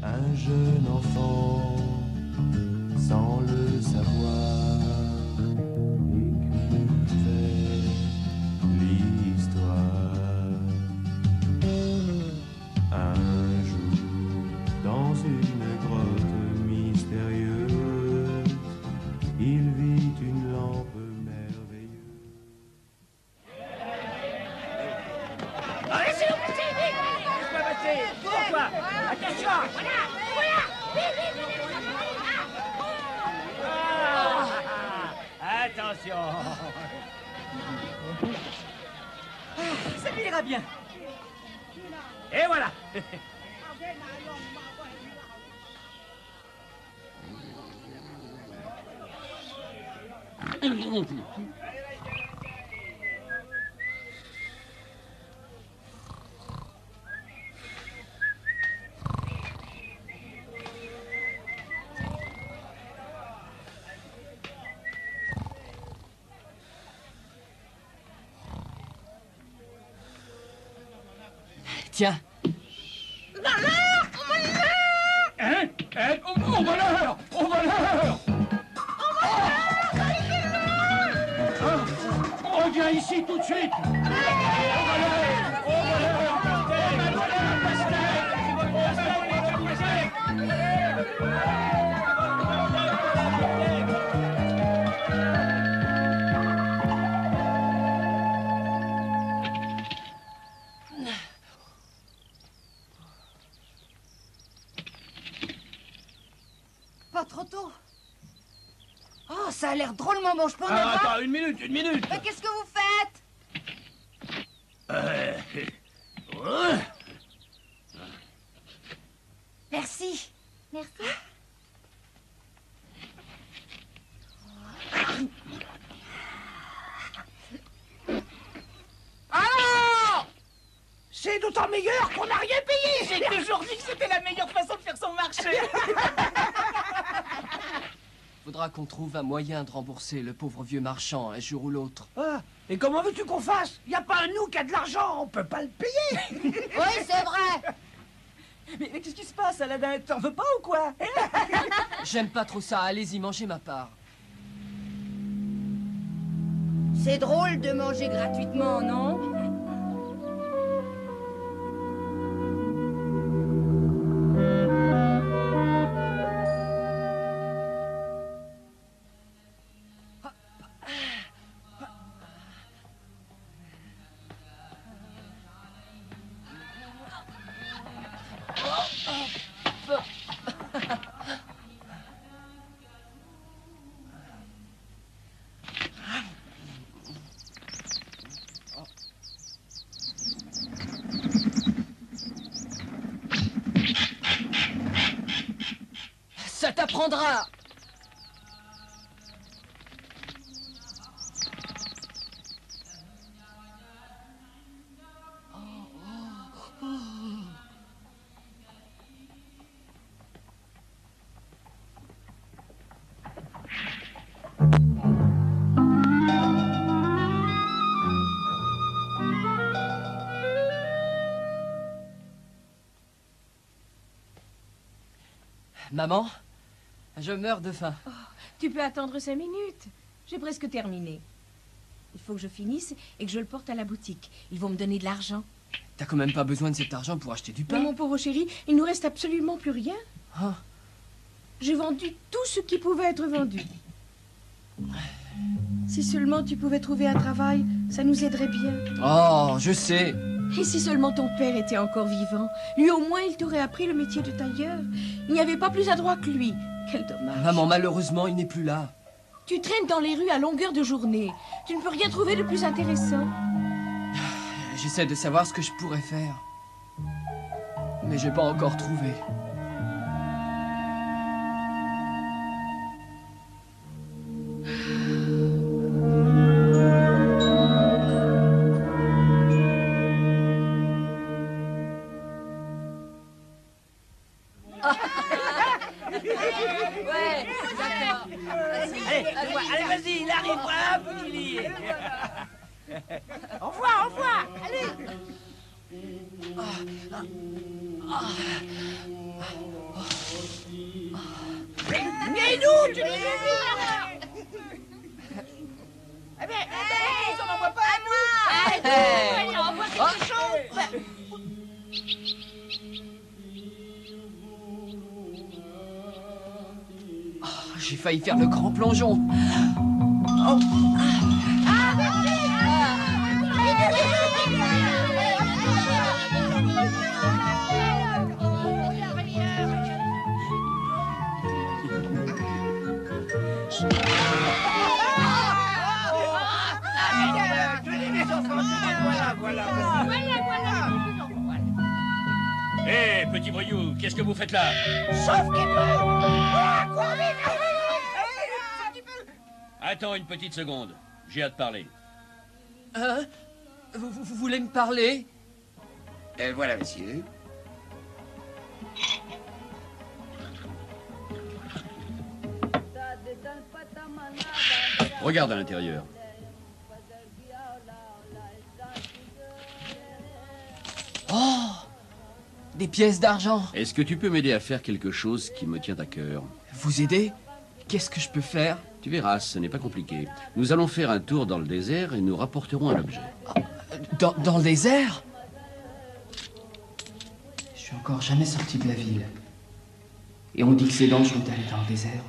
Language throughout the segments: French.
Un jeune enfant, sans le savoir, écrivait l'histoire. Un jour, dans une grotte mystérieuse, il vit une lampe merveilleuse. Allez, laisse-moi passer. Pourquoi? Attention. Voilà. Attention. Ça lui ira bien. Et voilà. Tiens. Hein? Au voleur! Au voleur! Reviens ici tout de suite! Au voleur! Au voleur! Pas trop tôt. Oh, ça a l'air drôlement bon, je peux en Ah, avoir? attends, une minute! Mais qu'est-ce que vous faites? Merci. Merci. Alors! C'est d'autant meilleur qu'on n'a rien payé! J'ai toujours dit que c'était la meilleure façon de faire son marché! Faudra qu'on trouve un moyen de rembourser le pauvre vieux marchand un jour ou l'autre. Ah, et comment veux-tu qu'on fasse? Y a pas un nous qui a de l'argent, on peut pas le payer! Oui, c'est vrai. Mais qu'est-ce qui se passe, Aladin? T'en veux pas ou quoi? J'aime pas trop ça, allez-y, mangez ma part. C'est drôle de manger gratuitement, non? Ça t'apprendra! Maman, je meurs de faim. Oh, tu peux attendre 5 minutes. J'ai presque terminé. Il faut que je finisse et que je le porte à la boutique. Ils vont me donner de l'argent. T'as quand même pas besoin de cet argent pour acheter du Mais pain. mon pauvre chéri, il nous reste absolument plus rien. Ah. J'ai vendu tout ce qui pouvait être vendu. Si seulement tu pouvais trouver un travail, ça nous aiderait bien. Oh, je sais. Et si seulement ton père était encore vivant, lui au moins il t'aurait appris le métier de tailleur. Il n'y avait pas plus adroit que lui. Quel dommage. Maman, malheureusement, il n'est plus là. Tu traînes dans les rues à longueur de journée. Tu ne peux rien trouver de plus intéressant. J'essaie de savoir ce que je pourrais faire. Mais j'ai pas encore trouvé. Ouais, d'accord. Allez, vas-y, il arrive, voilà, petit lit. Au revoir, au revoir. Allez. Mais nous, tu nous dis. Eh bien, on n'en voit pas à nous. Allez, on voit quelque chose. J'ai failli faire le grand plongeon. Hé, petit voyou, qu'est-ce que vous faites là? Sauf qu'il peut. Cours vite. Attends une petite seconde. J'ai hâte de parler. Hein? Vous voulez me parler? Voilà, monsieur. Regarde à l'intérieur. Oh! Des pièces d'argent. Est-ce que tu peux m'aider à faire quelque chose qui me tient à cœur? Vous aider? Qu'est-ce que je peux faire? Tu verras, ce n'est pas compliqué. Nous allons faire un tour dans le désert et nous rapporterons un objet. Dans le désert? Je suis encore jamais sorti de la ville. Et on dit que c'est dangereux d'aller dans le désert.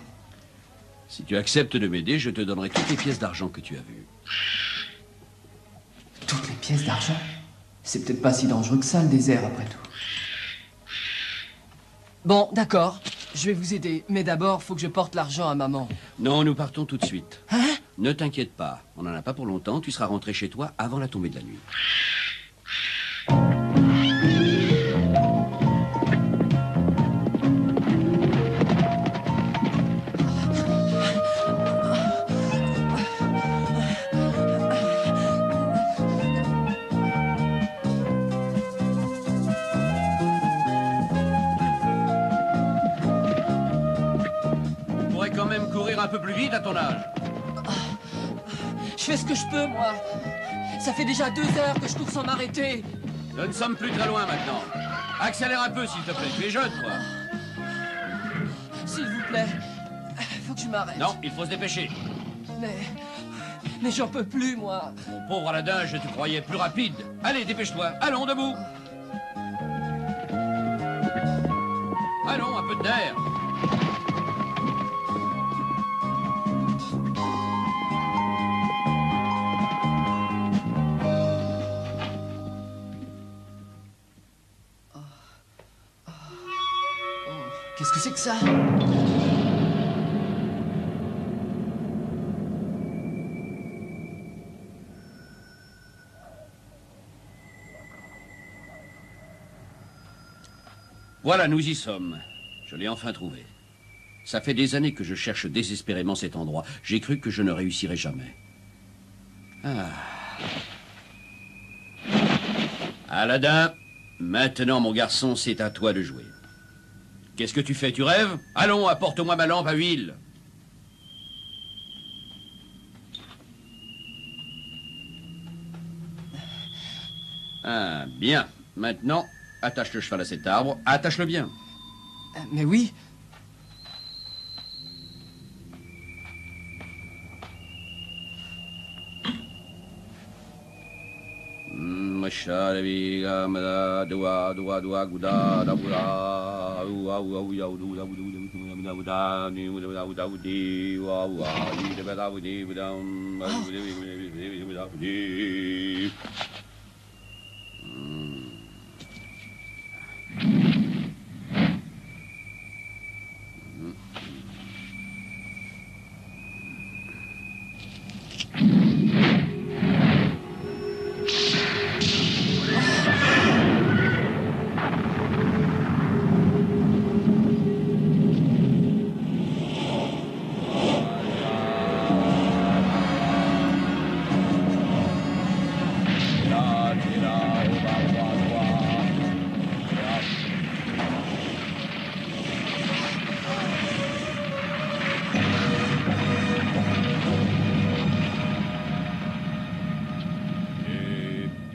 Si tu acceptes de m'aider, je te donnerai toutes les pièces d'argent que tu as vues. Toutes les pièces d'argent? C'est peut-être pas si dangereux que ça, le désert, après tout. Bon, d'accord. Je vais vous aider. Mais d'abord, faut que je porte l'argent à maman. Non, nous partons tout de suite. Hein? Ne t'inquiète pas. On n'en a pas pour longtemps. Tu seras rentré chez toi avant la tombée de la nuit. Un peu plus vite à ton âge. Je fais ce que je peux, moi. Ça fait déjà 2 heures que je cours sans m'arrêter. Nous ne sommes plus très loin maintenant. Accélère un peu, s'il te plaît. Tu es jeune, toi. S'il vous plaît, faut que je m'arrête. Non, il faut se dépêcher. Mais j'en peux plus, moi. Mon pauvre Aladdin, je te croyais plus rapide. Allez, dépêche-toi. Allons, debout. Allons, un peu d'air. Qu'est-ce que c'est que ça? Voilà, nous y sommes. Je l'ai enfin trouvé. Ça fait des années que je cherche désespérément cet endroit. J'ai cru que je ne réussirais jamais. Ah. Aladdin, maintenant, mon garçon, c'est à toi de jouer. Qu'est-ce que tu fais? Tu rêves? Allons, apporte-moi ma lampe à huile. Ah, bien. Maintenant, attache le cheval à cet arbre. Attache-le bien. Mais oui.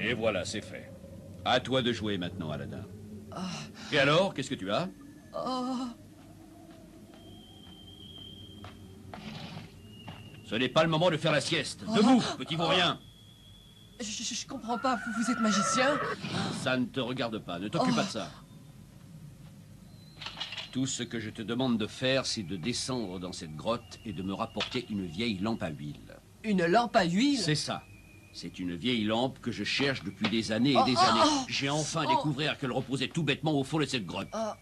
Et voilà, c'est fait. À toi de jouer maintenant, Aladdin. Et alors, qu'est-ce que tu as? Oh. Ce n'est pas le moment de faire la sieste. Debout, petit vaurien. Je comprends pas, vous êtes magicien? Ça ne te regarde pas, ne t'occupe pas de ça. Tout ce que je te demande de faire, c'est de descendre dans cette grotte et de me rapporter une vieille lampe à huile. Une lampe à huile? C'est ça. C'est une vieille lampe que je cherche depuis des années et des années. J'ai enfin découvert qu'elle reposait tout bêtement au fond de cette grotte. Pourquoi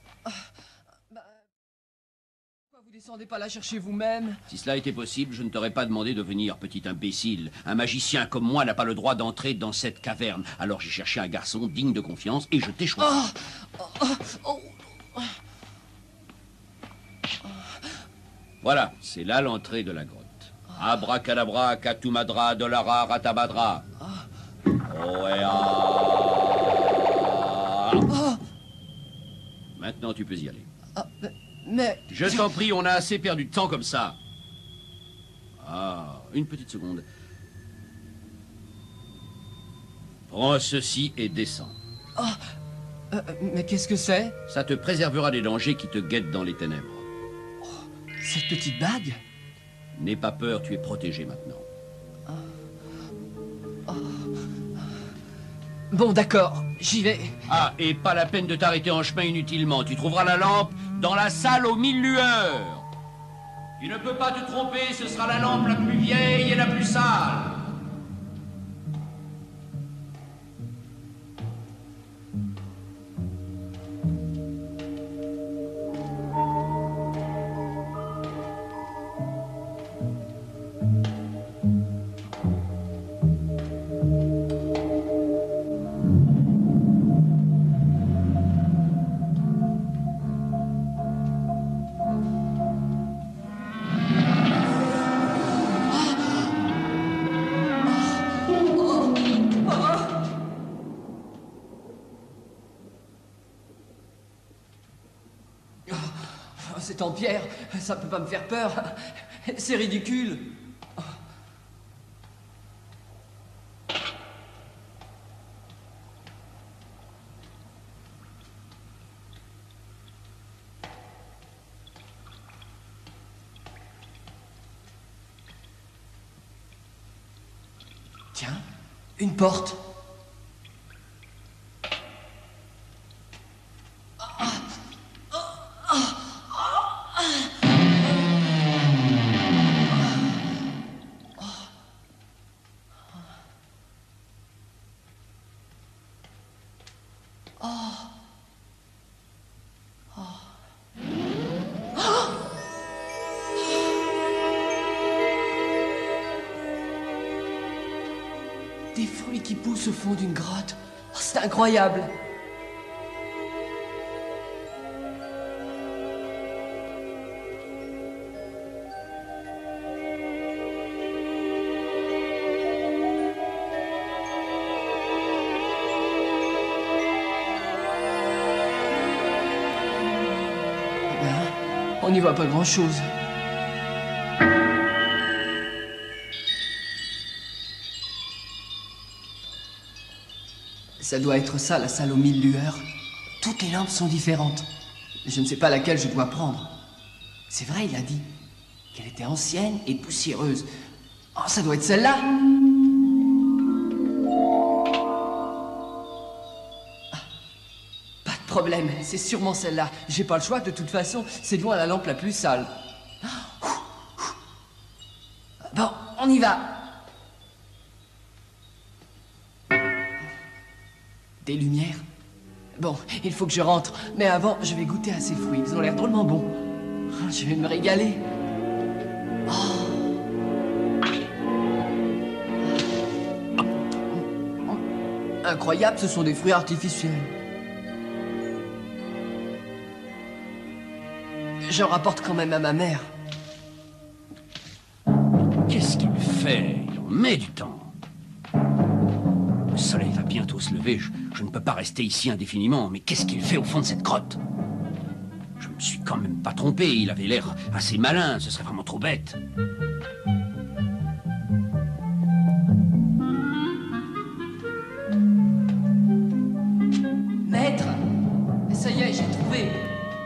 vous descendez pas la chercher vous-même? Si cela était possible, je ne t'aurais pas demandé de venir, petit imbécile. Un magicien comme moi n'a pas le droit d'entrer dans cette caverne. Alors j'ai cherché un garçon digne de confiance et je t'ai choisi. Voilà, c'est là l'entrée de la grotte. Abracadabra, katumadra, dolara, ratabadra. Maintenant, tu peux y aller. Mais... Je t'en prie, on a assez perdu de temps comme ça. Ah, une petite seconde. Prends ceci et descends. mais qu'est-ce que c'est? Ça te préservera des dangers qui te guettent dans les ténèbres. Cette petite bague? N'aie pas peur, tu es protégé maintenant. Bon, d'accord, j'y vais. Ah, et pas la peine de t'arrêter en chemin inutilement. Tu trouveras la lampe dans la salle aux 1000 lueurs. Tu ne peux pas te tromper, ce sera la lampe la plus vieille et la plus sale. C'est en pierre, ça peut pas me faire peur. C'est ridicule. Tiens, une porte. Des fruits qui poussent au fond d'une grotte. Oh, c'est incroyable. Eh ben, on n'y voit pas grand-chose. Ça doit être ça, la salle aux 1000 lueurs. Toutes les lampes sont différentes. Je ne sais pas laquelle je dois prendre. C'est vrai, il a dit qu'elle était ancienne et poussiéreuse. Oh, ça doit être celle-là. Ah, pas de problème, c'est sûrement celle-là. J'ai pas le choix, de toute façon, c'est loin la lampe la plus sale. Bon, on y va. Des lumières. Bon, il faut que je rentre. Mais avant, je vais goûter à ces fruits. Ils ont l'air drôlement bons. Oh, je vais me régaler. Incroyable, ce sont des fruits artificiels. J'en rapporte quand même à ma mère. Qu'est-ce qu'il fait? Il en met du temps. Le soleil va bientôt se lever. Je ne peux pas rester ici indéfiniment. Mais qu'est-ce qu'il fait au fond de cette grotte? Je me suis quand même pas trompé. Il avait l'air assez malin. Ce serait vraiment trop bête. Maître, ça y est, j'ai trouvé.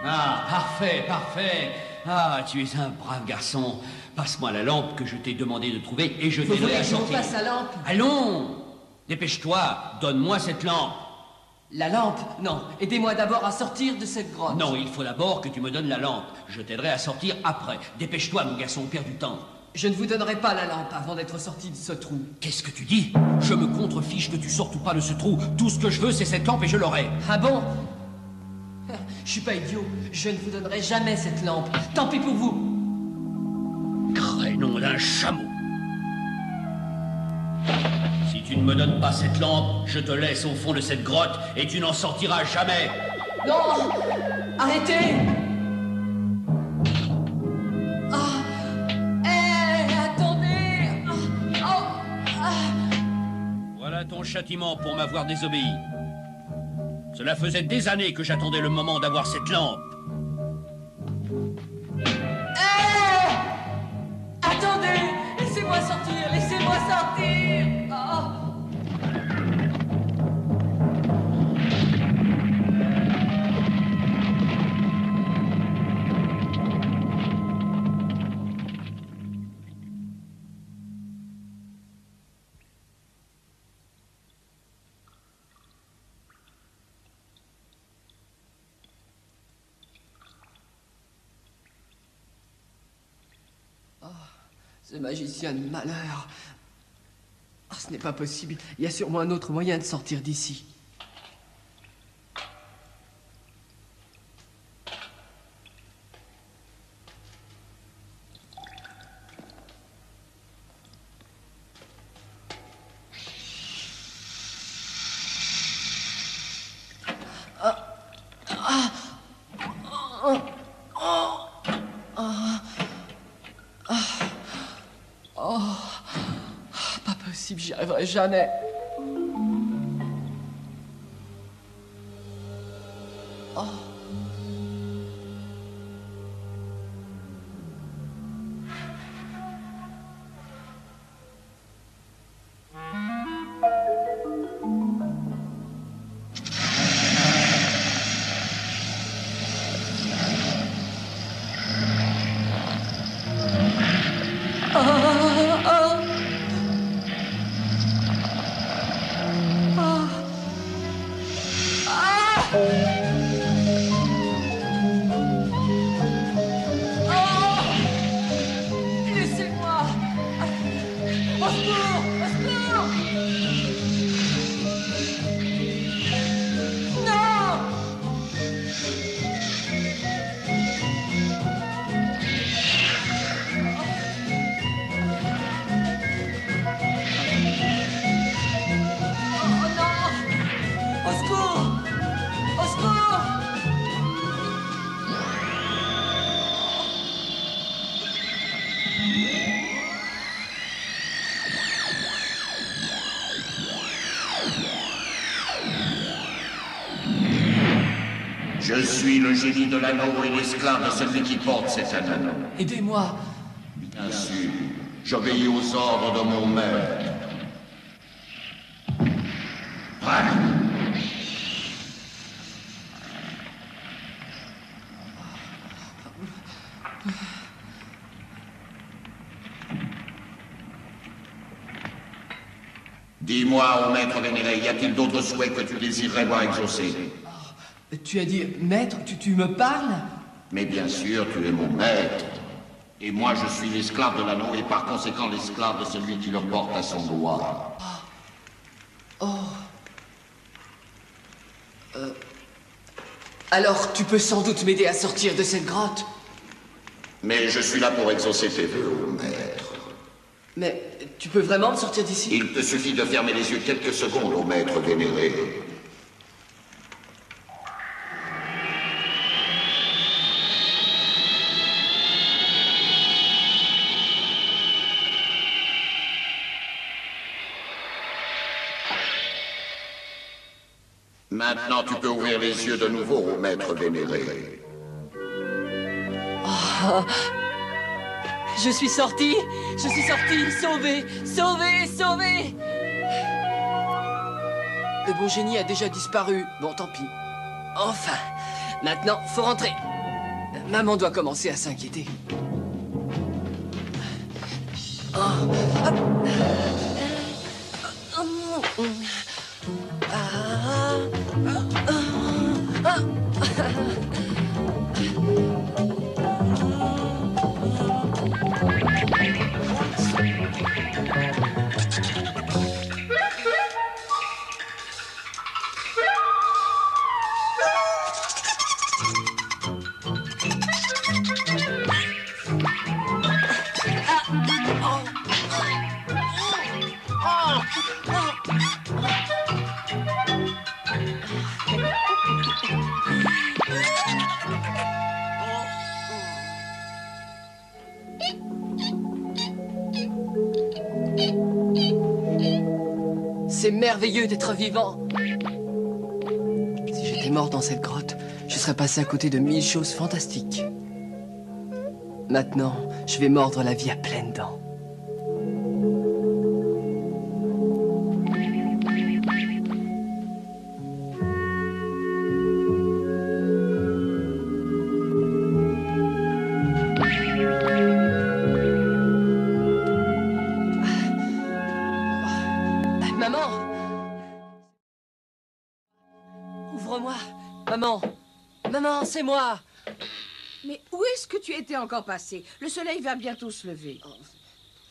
Ah, parfait, parfait. Ah, tu es un brave garçon. Passe-moi la lampe que je t'ai demandé de trouver et je Vous t'aiderai voulez à que je vous sortir. passe la lampe? Allons! Dépêche-toi, donne-moi cette lampe. La lampe? Non. Aidez-moi d'abord à sortir de cette grotte. Non, il faut d'abord que tu me donnes la lampe. Je t'aiderai à sortir après. Dépêche-toi, mon garçon, on perd du temps. Je ne vous donnerai pas la lampe avant d'être sorti de ce trou. Qu'est-ce que tu dis? Je me contrefiche que tu sortes ou pas de ce trou. Tout ce que je veux, c'est cette lampe et je l'aurai. Ah bon? Je suis pas idiot. Je ne vous donnerai jamais cette lampe. Tant pis pour vous. Crénom d'un chameau. Si tu ne me donnes pas cette lampe, je te laisse au fond de cette grotte et tu n'en sortiras jamais. Non! Arrêtez! Ah! Hé! Attendez! Voilà ton châtiment pour m'avoir désobéi. Cela faisait des années que j'attendais le moment d'avoir cette lampe. Hé! Attendez! Laissez-moi sortir! Laissez-moi sortir! Ah! Ce magicien de malheur. Ah, ce n'est pas possible. Il y a sûrement un autre moyen de sortir d'ici. Pas possible, j'y arriverai jamais. Laissez-moi! Au secours! Au secours! Non! Oh non! Au secours! Au secours! Je suis le génie de l'anneau et l'esclave de celui qui porte cet anneau. Aidez-moi! Bien sûr, j'obéis aux ordres de mon maître. Prêt? Dis-moi, ô maître vénéré, y a-t-il d'autres souhaits que tu désirerais voir exaucés? Tu as dit, maître, tu me parles? Mais bien sûr, tu es mon maître. Et moi, je suis l'esclave de l'anneau et par conséquent l'esclave de celui qui le porte à son doigt. Alors, tu peux sans doute m'aider à sortir de cette grotte. Mais je suis là pour exaucer tes vœux, ô maître. Mais tu peux vraiment me sortir d'ici? Il te suffit de fermer les yeux quelques secondes, ô maître vénéré. Maintenant, tu peux ouvrir les yeux de nouveau, ô maître vénéré. Je suis sorti, sauvé, sauvé, sauvé. Le bon génie a déjà disparu. Bon, tant pis. Enfin, Maintenant, faut rentrer. Maman doit commencer à s'inquiéter. C'est merveilleux d'être vivant. Si j'étais mort dans cette grotte, je serais passé à côté de 1000 choses fantastiques. Maintenant, je vais mordre la vie à pleines dents. Ouvre-moi. Maman. Maman, c'est moi. Mais où est-ce que tu étais encore passé? Le soleil va bientôt se lever.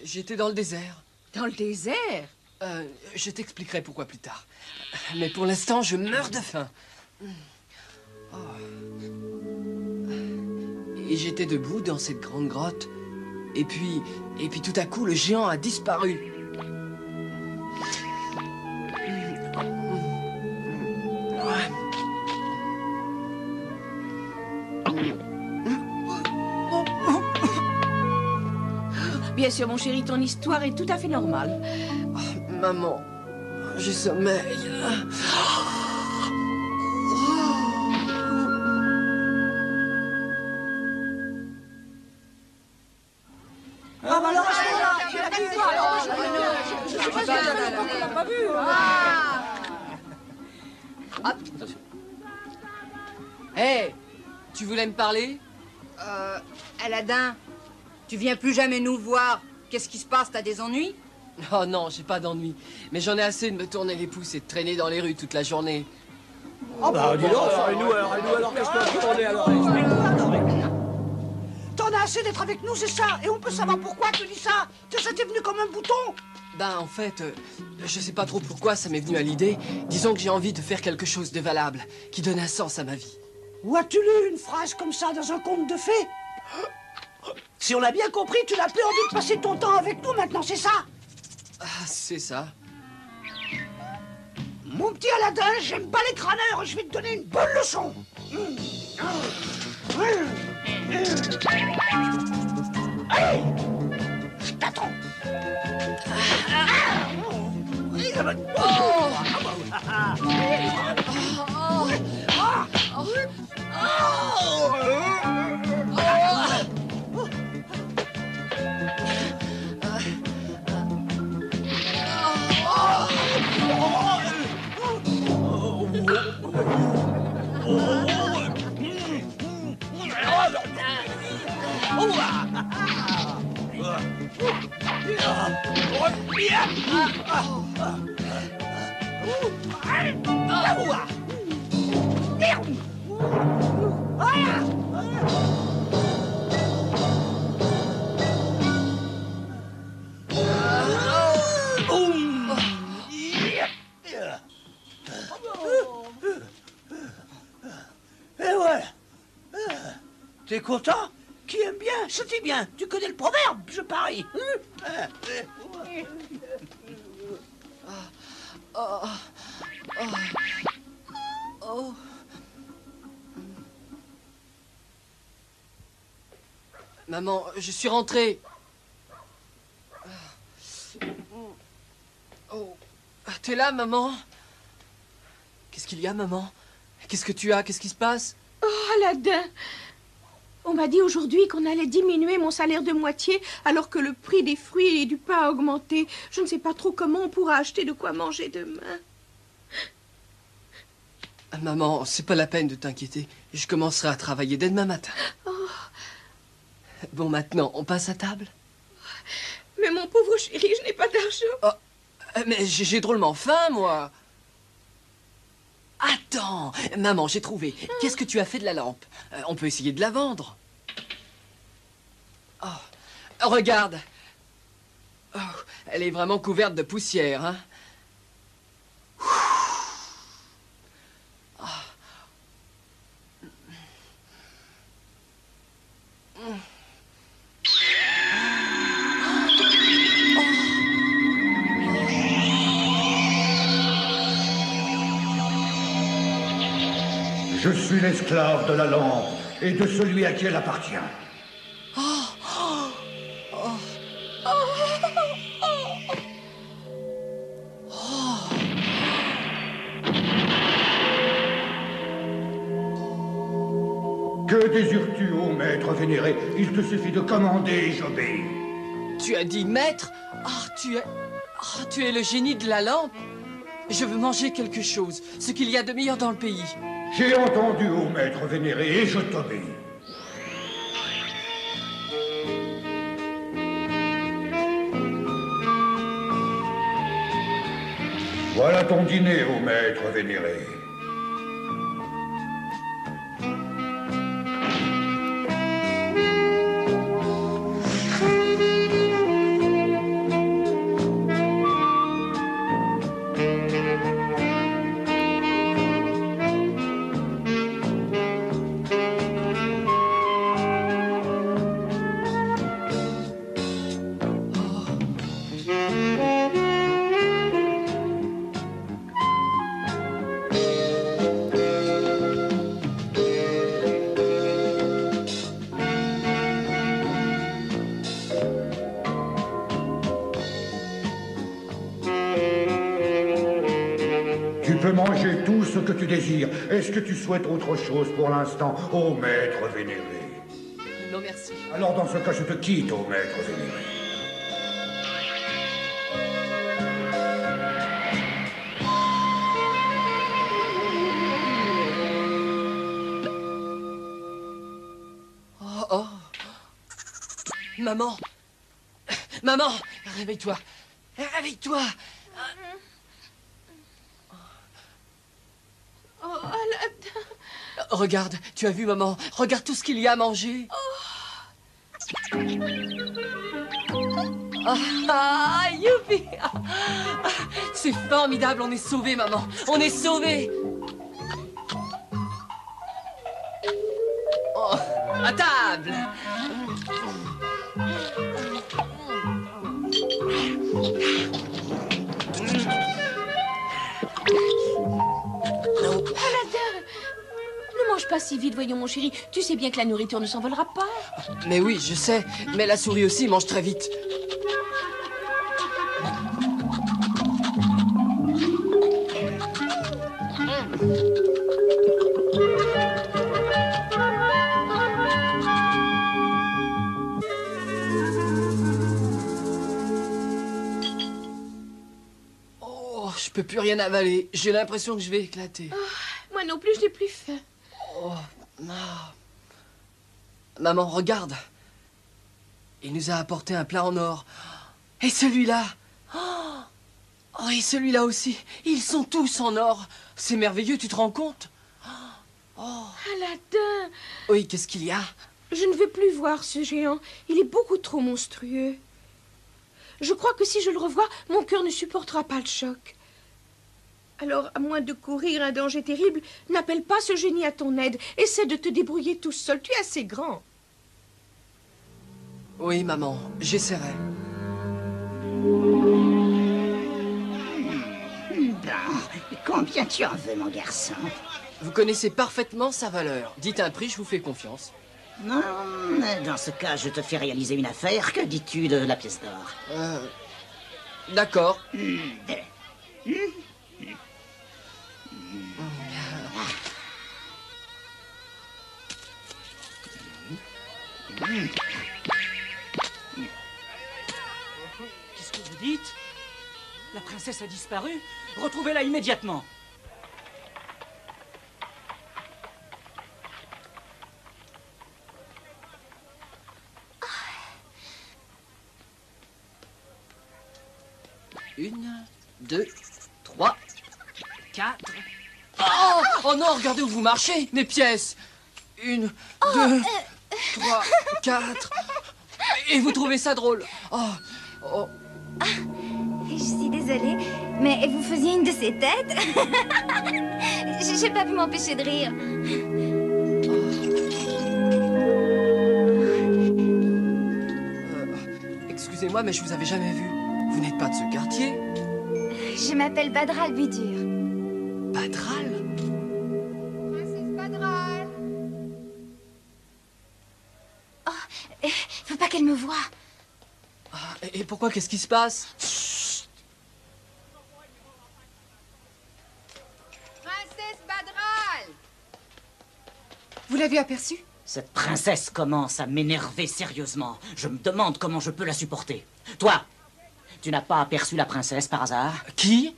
J'étais dans le désert. Dans le désert? Je t'expliquerai pourquoi plus tard. Mais pour l'instant, je meurs de faim. Oh. Et j'étais debout dans cette grande grotte. Et puis tout à coup, le géant a disparu. Bien sûr, mon chéri, ton histoire est tout à fait normale. Oh, maman, j'ai sommeil. Ah, bah alors, tu l'as vu, toi, alors, je sais pas si tu l'as pas vu. Attention. Hé, tu voulais me parler? Aladin, tu viens plus jamais nous voir. Qu'est-ce qui se passe? T'as des ennuis? Oh non, j'ai pas d'ennui. Mais j'en ai assez de me tourner les pouces et de traîner dans les rues toute la journée. Ah bah, dis donc, et nous alors, qu'est-ce qu'on est alors? T'en as assez d'être avec nous, c'est ça? Et on peut savoir pourquoi tu dis ça? Ça t'est venu comme un bouton? Ben, en fait, je sais pas trop pourquoi ça m'est venu à l'idée. Disons que j'ai envie de faire quelque chose de valable, qui donne un sens à ma vie. Où as-tu lu une phrase comme ça dans un conte de fées? Si on l'a bien compris, tu n'as plus envie de passer ton temps avec nous maintenant, c'est ça? Ah, c'est ça. Mon petit Aladin, j'aime pas les crâneurs, je vais te donner une bonne leçon. Allez, je t'attends. Et ouais. T'es content? Qui aime bien, c'était bien. Tu connais le proverbe, je parie. Maman, je suis rentré. Oh, t'es là, maman? Qu'est-ce qu'il y a, maman? Qu'est-ce que tu as? Qu'est-ce qui se passe? Oh, Aladin! On m'a dit aujourd'hui qu'on allait diminuer mon salaire de moitié alors que le prix des fruits et du pain a augmenté. Je ne sais pas trop comment on pourra acheter de quoi manger demain. Maman, c'est pas la peine de t'inquiéter. Je commencerai à travailler dès demain matin. Oh. Bon, maintenant, on passe à table? Mais mon pauvre chéri, je n'ai pas d'argent. Oh, mais j'ai drôlement faim, moi. Attends, maman, j'ai trouvé. Qu'est-ce que tu as fait de la lampe? On peut essayer de la vendre. Oh, regarde. Oh, elle est vraiment couverte de poussière, hein? Je suis l'esclave de la lampe et de celui à qui elle appartient. Que désires-tu, ô maître vénéré? Il te suffit de commander et j'obéis. Tu as dit maître? Tu es le génie de la lampe. Je veux manger quelque chose, ce qu'il y a de meilleur dans le pays. J'ai entendu, ô maître vénéré, et je t'obéis. Voilà ton dîner, ô maître vénéré. Tu peux manger tout ce que tu désires. Est-ce que tu souhaites autre chose pour l'instant, ô maître vénéré? Non, merci. Alors dans ce cas, je te quitte, ô maître vénéré. Oh. Maman. Maman, réveille-toi. Réveille-toi. Oh, Aladdin. Regarde, tu as vu, maman? Regarde tout ce qu'il y a à manger. Youpi! C'est formidable, on est sauvés, maman. On est sauvés. Oh, à table. Aladdin, ne mange pas si vite, voyons mon chéri. Tu sais bien que la nourriture ne s'envolera pas. Mais oui, je sais. Mais la souris aussi mange très vite. Oh, je peux plus rien avaler. J'ai l'impression que je vais éclater. Oh, moi non plus, je n'ai plus faim. Oh, non. Maman, regarde. Il nous a apporté un plat en or. Et celui-là. Oh, et celui-là aussi. Ils sont tous en or. C'est merveilleux, tu te rends compte? Oh. Aladdin, Oui, qu'est-ce qu'il y a? je ne veux plus voir ce géant. Il est beaucoup trop monstrueux. Je crois que si je le revois, mon cœur ne supportera pas le choc. Alors, à moins de courir un danger terrible, n'appelle pas ce génie à ton aide. Essaie de te débrouiller tout seul. Tu es assez grand. Oui, maman, j'essaierai. Combien tu en veux, mon garçon? Vous connaissez parfaitement sa valeur. Dites un prix, je vous fais confiance. Non, dans ce cas, je te fais réaliser une affaire. Que dis-tu de la pièce d'or? D'accord. Qu'est-ce que vous dites? La princesse a disparu? Retrouvez-la immédiatement. 1, 2, 3, 4... Oh, oh non, regardez où vous marchez, mes pièces. 1, 2, 3, 4... Et vous trouvez ça drôle? Oh, oh. Je suis désolée, mais vous faisiez une de ces têtes. J'ai pas pu m'empêcher de rire. Excusez-moi, mais je vous avais jamais vu. Vous n'êtes pas de ce quartier? Je m'appelle Badral Budur. Badral? Princesse Badral. Oh, faut pas qu'elle me voie. Ah, et pourquoi? Qu'est-ce qui se passe? Princesse Badral! Vous l'avez aperçue? Cette princesse commence à m'énerver sérieusement. Je me demande comment je peux la supporter. Toi, tu n'as pas aperçu la princesse par hasard? Qui?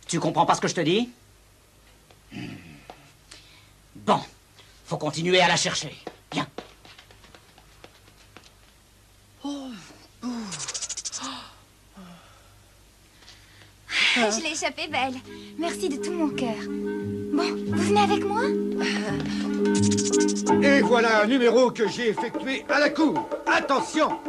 Tu comprends pas ce que je te dis? Bon, faut continuer à la chercher. Viens. Je l'ai échappé belle. Merci de tout mon cœur. Bon, vous venez avec moi? Et voilà un numéro que j'ai effectué à la cour. Attention!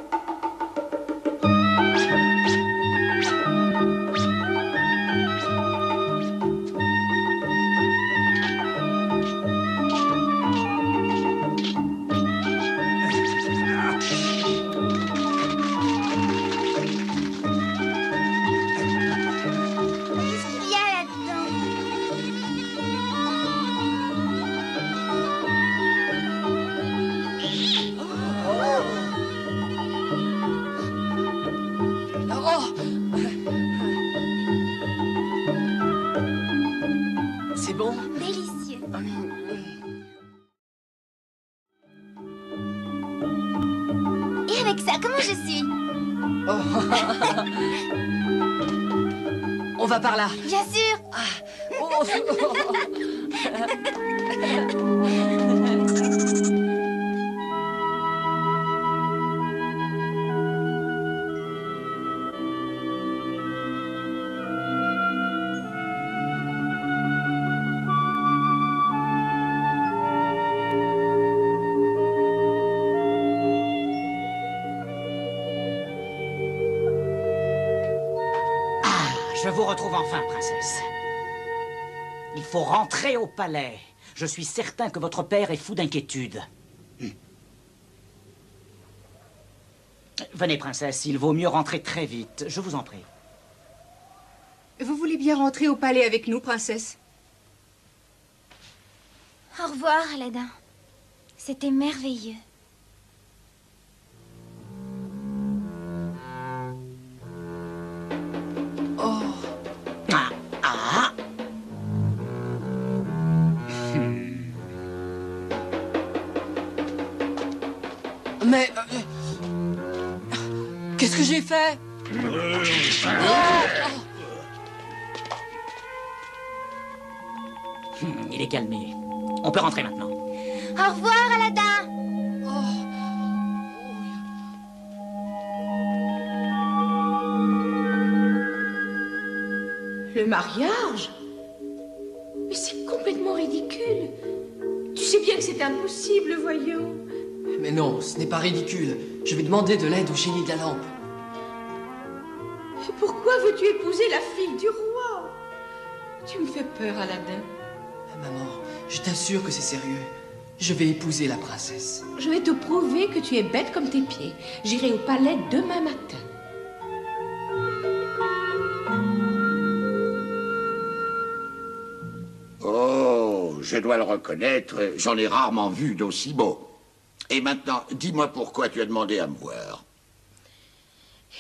C'est bon? Délicieux. Et avec ça, comment je suis? On va par là. Bien sûr. Je vous retrouve enfin, princesse. Il faut rentrer au palais. Je suis certain que votre père est fou d'inquiétude. Venez, princesse, il vaut mieux rentrer très vite. Je vous en prie. Vous voulez bien rentrer au palais avec nous, princesse? Au revoir, Aladdin. C'était merveilleux. Mais... qu'est-ce que j'ai fait? Il est calmé. On peut rentrer maintenant. Au revoir, Aladdin. Le mariage? Mais c'est complètement ridicule. Tu sais bien que c'est impossible, voyons. Mais non, ce n'est pas ridicule. Je vais demander de l'aide au génie de la lampe. Pourquoi veux-tu épouser la fille du roi? Tu me fais peur, Aladdin. Maman, je t'assure que c'est sérieux. Je vais épouser la princesse. Je vais te prouver que tu es bête comme tes pieds. J'irai au palais demain matin. Oh, je dois le reconnaître, j'en ai rarement vu d'aussi beau. Et maintenant, dis-moi pourquoi tu as demandé à me voir.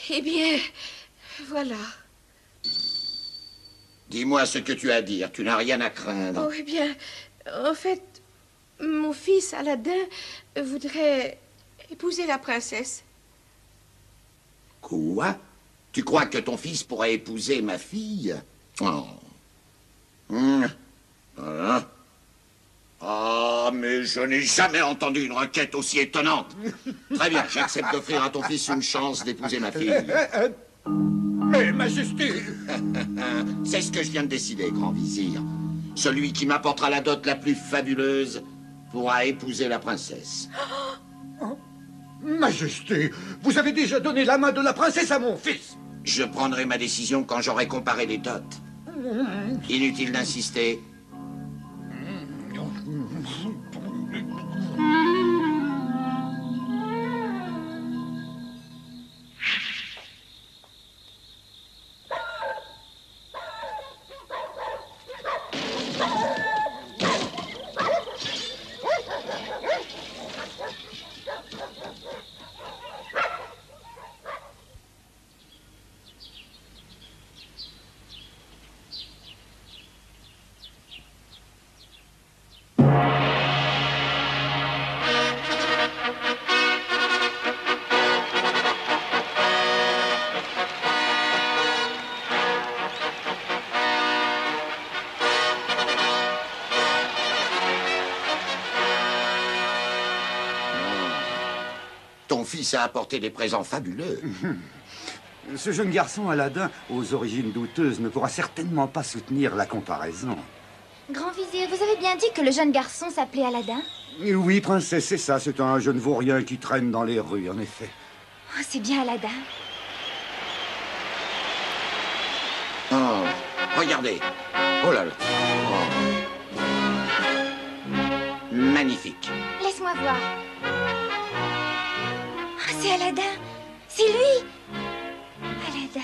Eh bien, voilà. Dis-moi ce que tu as à dire, tu n'as rien à craindre. Oh, eh bien, en fait, mon fils Aladdin voudrait épouser la princesse. Quoi? Tu crois que ton fils pourrait épouser ma fille? Oh. Hein? Oh, mais je n'ai jamais entendu une requête aussi étonnante. Très bien, j'accepte d'offrir à ton fils une chance d'épouser ma fille. Mais, Majesté... C'est ce que je viens de décider, grand vizir. Celui qui m'apportera la dot la plus fabuleuse pourra épouser la princesse. Majesté, vous avez déjà donné la main de la princesse à mon fils. Je prendrai ma décision quand j'aurai comparé les dots. Inutile d'insister. Ton fils a apporté des présents fabuleux. Ce jeune garçon Aladin, aux origines douteuses, ne pourra certainement pas soutenir la comparaison. Grand vizir, vous avez bien dit que le jeune garçon s'appelait Aladin? Oui, princesse, c'est ça. C'est un jeune vaurien qui traîne dans les rues, en effet. Oh, c'est bien Aladin. Oh, regardez. Oh là là. Oh. Magnifique. Laisse-moi voir. Oh, c'est Aladin. C'est lui. Aladin.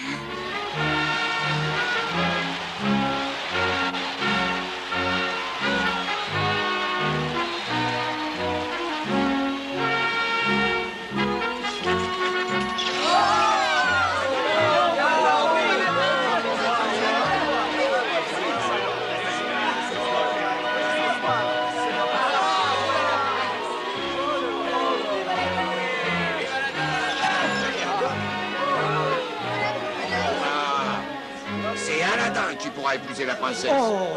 C'est Aladin qui pourra épouser la princesse. Oh.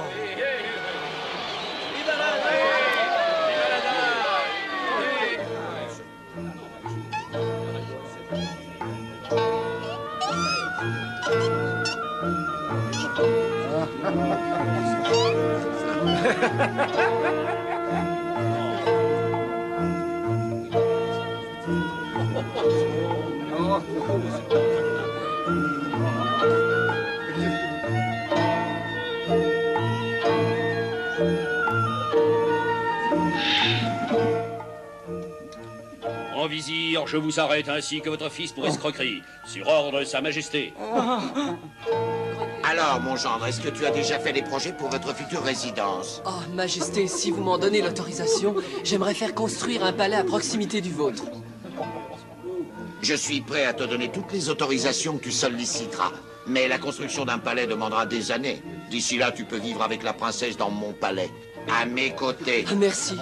Grand vizir, je vous arrête ainsi que votre fils pour escroquerie, sur ordre de Sa Majesté. Alors, mon gendre, est-ce que tu as déjà fait des projets pour votre future résidence? Oh, Majesté, si vous m'en donnez l'autorisation, j'aimerais faire construire un palais à proximité du vôtre. Je suis prêt à te donner toutes les autorisations que tu solliciteras. Mais la construction d'un palais demandera des années. D'ici là, tu peux vivre avec la princesse dans mon palais, à mes côtés. Merci.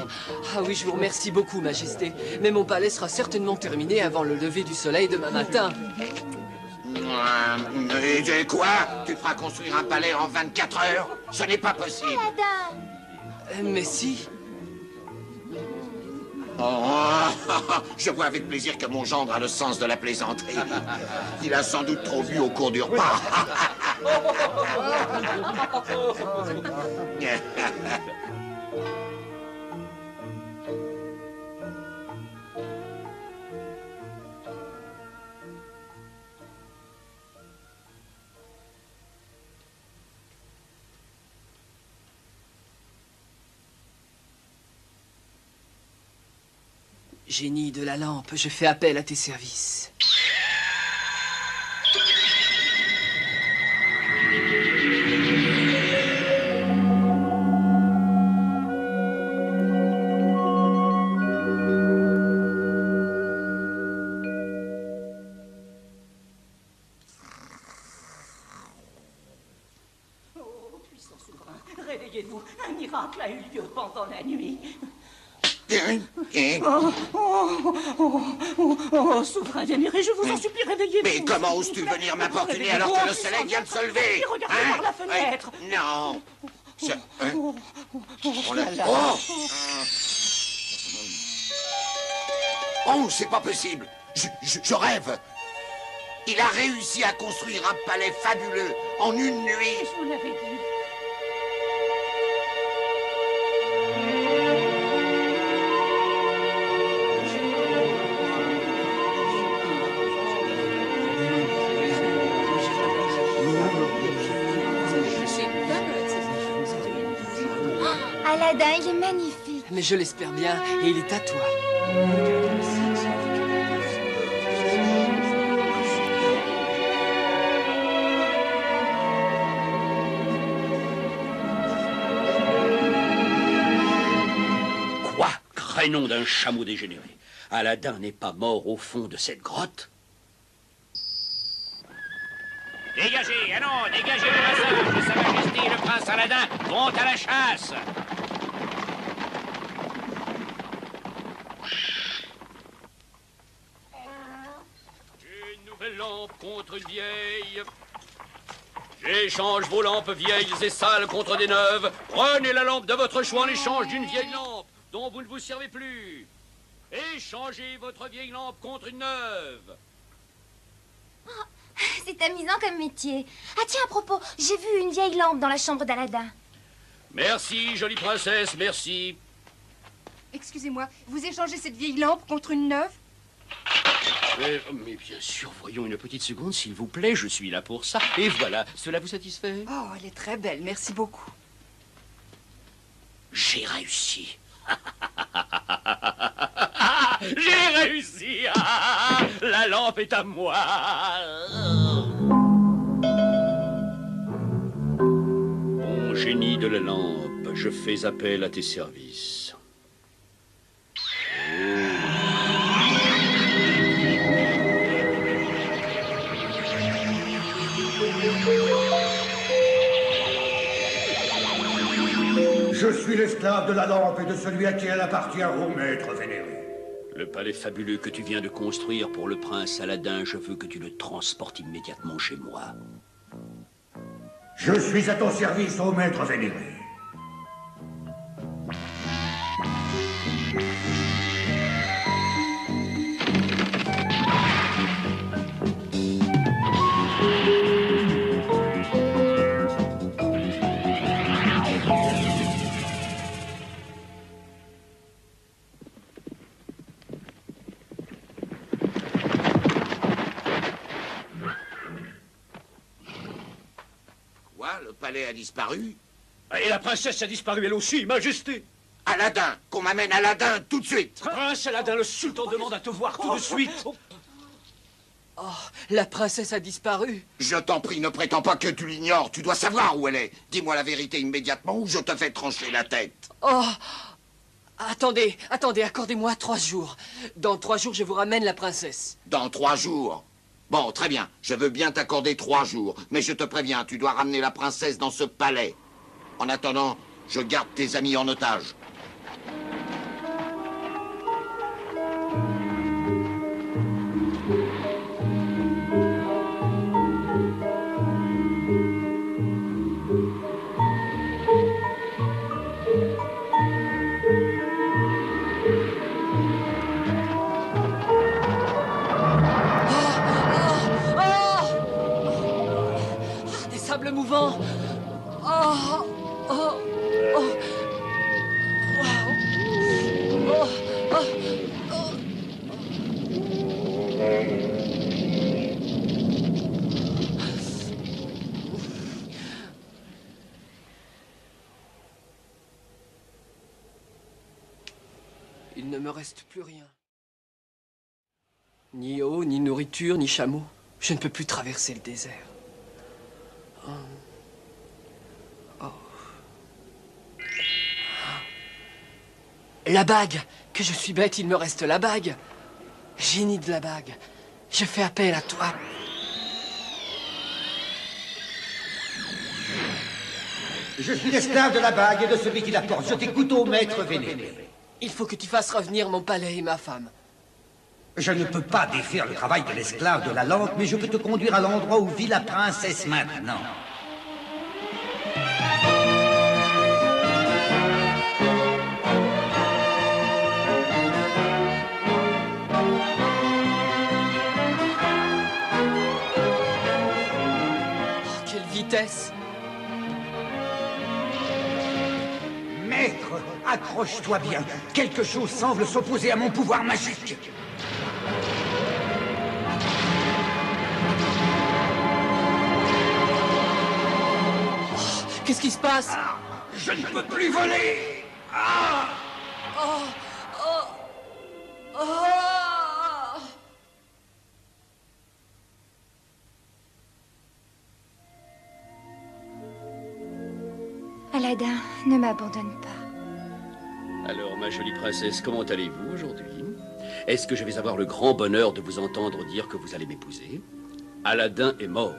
Ah oui, je vous remercie beaucoup, Majesté. Mais mon palais sera certainement terminé avant le lever du soleil demain matin. Et quoi? Tu feras construire un palais en 24 heures? Ce n'est pas possible. Aladin. Mais si. Oh, je vois avec plaisir que mon gendre a le sens de la plaisanterie. Il a sans doute trop bu au cours du repas. Génie de la lampe, je fais appel à tes services. Oh, puissant souverain, réveillez-vous. Un miracle a eu lieu pendant la nuit. Oh, souverain vénéré, je vous en supplie, réveillez-vous. Mais comment oses-tu venir m'importuner alors que le soleil vient de se lever? Regardez par la fenêtre. Non. On l'a... Oh! Oh, c'est pas possible. Je rêve. Il a réussi à construire un palais fabuleux en une nuit. Je vous l'avais dit. Aladdin, il est magnifique. Mais je l'espère bien, et il est à toi. Quoi? Crénom d'un chameau dégénéré. Aladdin n'est pas mort au fond de cette grotte? Dégagez, ah non, dégagez le passage. Sa Majesté et le prince Aladdin vont à la chasse. J'ai une nouvelle lampe contre une vieille. J'échange vos lampes vieilles et sales contre des neuves. Prenez la lampe de votre choix en échange d'une vieille lampe dont vous ne vous servez plus. Échangez votre vieille lampe contre une neuve. Oh, c'est amusant comme métier. Ah tiens, à propos, j'ai vu une vieille lampe dans la chambre d'Aladin. Merci, jolie princesse, merci. Excusez-moi, vous échangez cette vieille lampe contre une neuve? Mais bien sûr, voyons une petite seconde, s'il vous plaît, je suis là pour ça. Et voilà, cela vous satisfait? Oh, elle est très belle, merci beaucoup. J'ai réussi. J'ai réussi. La lampe est à moi. Bon génie de la lampe, je fais appel à tes services. Je suis l'esclave de la lampe et de celui à qui elle appartient, au maître vénéré. Le palais fabuleux que tu viens de construire pour le prince Aladdin, je veux que tu le transportes immédiatement chez moi. Je suis à ton service, ô maître vénéré. Le palais a disparu. Et la princesse a disparu elle aussi, Majesté. Aladdin, qu'on m'amène Aladdin tout de suite. Prince Aladdin, le sultan demande à te voir tout de suite. Oh, la princesse a disparu. Je t'en prie, ne prétends pas que tu l'ignores. Tu dois savoir où elle est. Dis-moi la vérité immédiatement ou je te fais trancher la tête. Oh, attendez, accordez-moi 3 jours. Dans 3 jours, je vous ramène la princesse. Dans 3 jours? Bon, très bien. Je veux bien t'accorder 3 jours. Mais je te préviens, tu dois ramener la princesse dans ce palais. En attendant, je garde tes amis en otage. Sable mouvant. Oh, oh, oh. Wow. Oh, oh, oh. Il ne me reste plus rien. Ni eau, ni nourriture, ni chameau. Je ne peux plus traverser le désert. Oh. La bague! Que je suis bête, il me reste la bague. Génie de la bague, je fais appel à toi. Je suis l'esclave de la bague et de celui qui la porte. Je t'écoute, ô maître vénéré. Il faut que tu fasses revenir mon palais et ma femme. Je ne peux pas défaire le travail de l'esclave de la lampe, mais je peux te conduire à l'endroit où vit la princesse maintenant. princesse. Maître, accroche-toi bien. Quelque chose semble s'opposer à mon pouvoir magique. Qu'est-ce qui se passe? Je ne peux plus voler. Ah! Oh, oh, oh. Aladdin, ne m'abandonne pas. Alors, ma jolie princesse, comment allez-vous aujourd'hui? Est-ce que je vais avoir le grand bonheur de vous entendre dire que vous allez m'épouser? Aladdin est mort.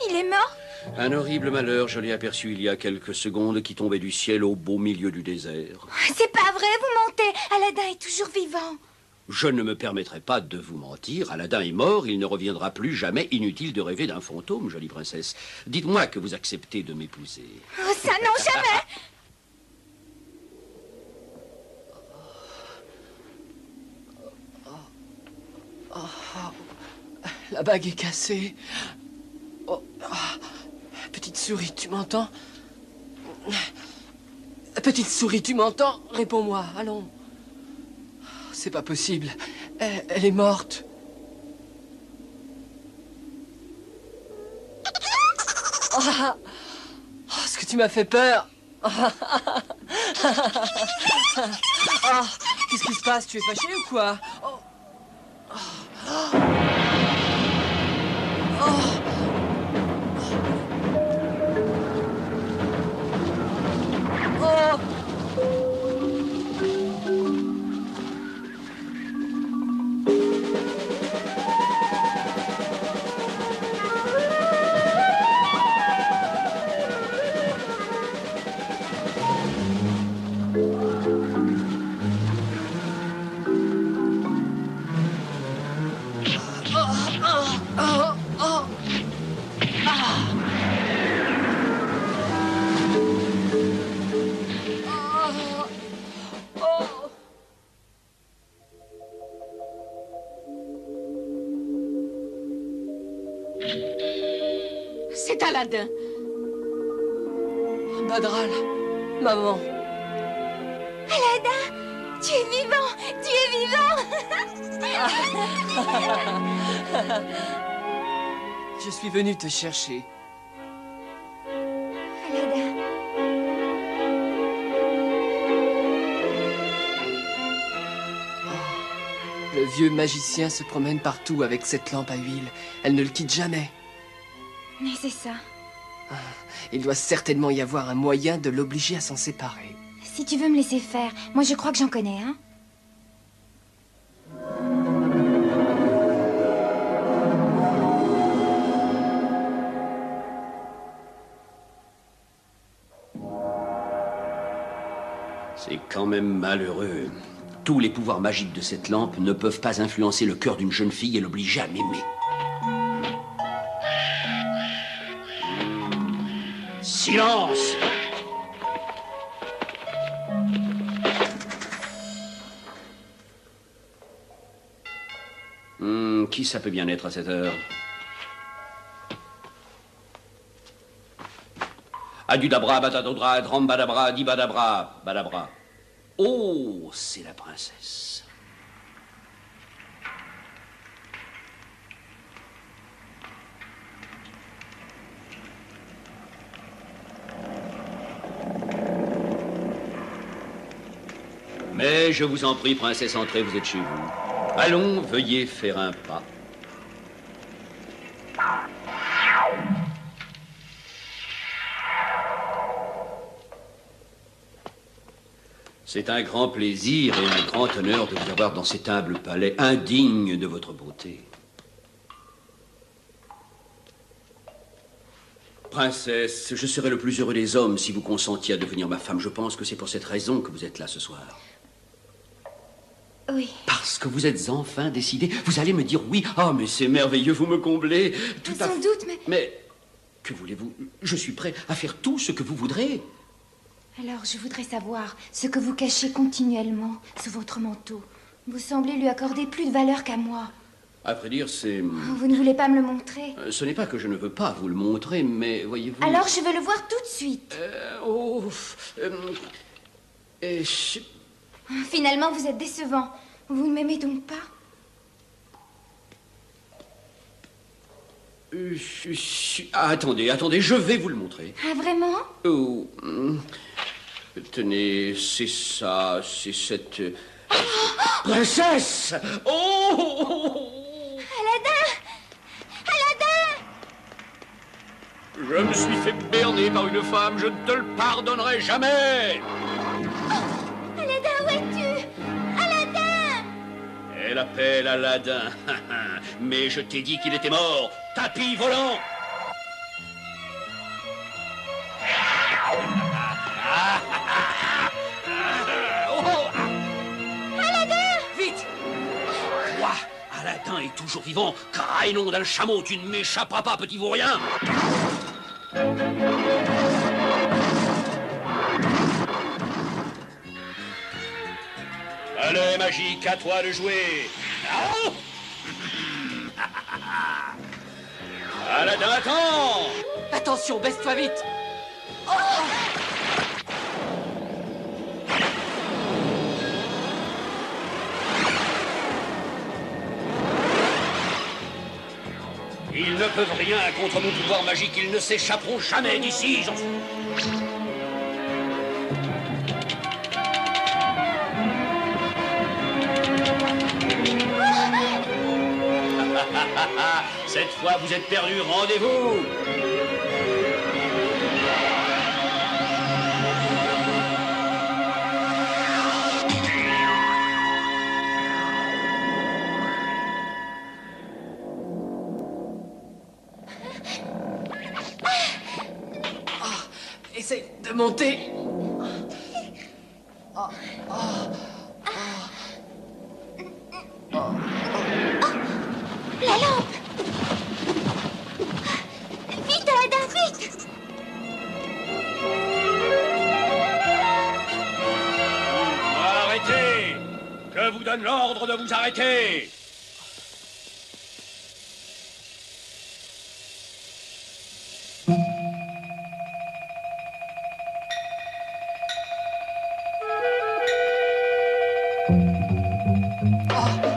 Il est mort? Un horrible malheur, je l'ai aperçu il y a quelques secondes, qui tombait du ciel au beau milieu du désert. C'est pas vrai, vous mentez. Aladdin est toujours vivant. Je ne me permettrai pas de vous mentir. Aladdin est mort, il ne reviendra plus jamais. Inutile de rêver d'un fantôme, jolie princesse. Dites-moi que vous acceptez de m'épouser. Oh, ça, non, jamais. La bague est cassée. Oh, petite souris, tu m'entends? Petite souris, tu m'entends? Réponds-moi, allons. C'est pas possible. Elle est morte. Ce que tu m'as fait peur. Qu'est-ce qui se passe? Tu es fâché ou quoi? C'est Aladdin. Badral, maman. Aladdin, tu es vivant. Tu es vivant. Je suis venu te chercher. Aladdin. Le vieux magicien se promène partout avec cette lampe à huile. Elle ne le quitte jamais. Mais c'est ça. Il doit certainement y avoir un moyen de l'obliger à s'en séparer. Si tu veux me laisser faire, moi je crois que j'en connais, hein. C'est quand même malheureux. Tous les pouvoirs magiques de cette lampe ne peuvent pas influencer le cœur d'une jeune fille et l'obliger à m'aimer. Silence! Qui ça peut bien être à cette heure? Adudabra, batadodra, drambadabra, dibadabra, badabra. Oh, c'est la princesse. Mais je vous en prie, princesse, entrez, vous êtes chez vous. Allons, veuillez faire un pas. C'est un grand plaisir et un grand honneur de vous avoir dans cet humble palais indigne de votre beauté. Princesse, je serais le plus heureux des hommes si vous consentiez à devenir ma femme. Je pense que c'est pour cette raison que vous êtes là ce soir. Oui. Parce que vous êtes enfin décidé. Vous allez me dire oui. Ah, mais c'est merveilleux, vous me comblez. Sans doute, mais... Mais, que voulez-vous? Je suis prêt à faire tout ce que vous voudrez. Alors, je voudrais savoir ce que vous cachez continuellement sous votre manteau. Vous semblez lui accorder plus de valeur qu'à moi. À vrai dire, c'est... Vous ne voulez pas me le montrer? Ce n'est pas que je ne veux pas vous le montrer, mais voyez-vous... Alors je veux le voir tout de suite. Finalement, vous êtes décevant. Vous ne m'aimez donc pas? Attendez, je vais vous le montrer. Ah, vraiment? Oh, tenez, c'est ça, c'est cette... princesse! Oh! Aladdin! Aladdin! Je me suis fait berner par une femme, je ne te le pardonnerai jamais! Aladdin, où es-tu? Aladdin! Elle appelle Aladdin. Mais je t'ai dit qu'il était mort. Tapis volant! Aladdin! Vite! Quoi? Aladdin est toujours vivant. Nom d'un chameau, tu ne m'échapperas pas, petit vaurien! Allez, magique, à toi de jouer. Oh! Aladdin, attends! Attention, baisse-toi vite! Oh! Ils ne peuvent rien contre mon pouvoir magique, ils ne s'échapperont jamais d'ici, j'en suis... Cette fois, vous êtes perdu, rendez-vous! Essaye de monter. La lampe! Vite, Aladdin, vite! Arrêtez! Je vous donne l'ordre de vous arrêter!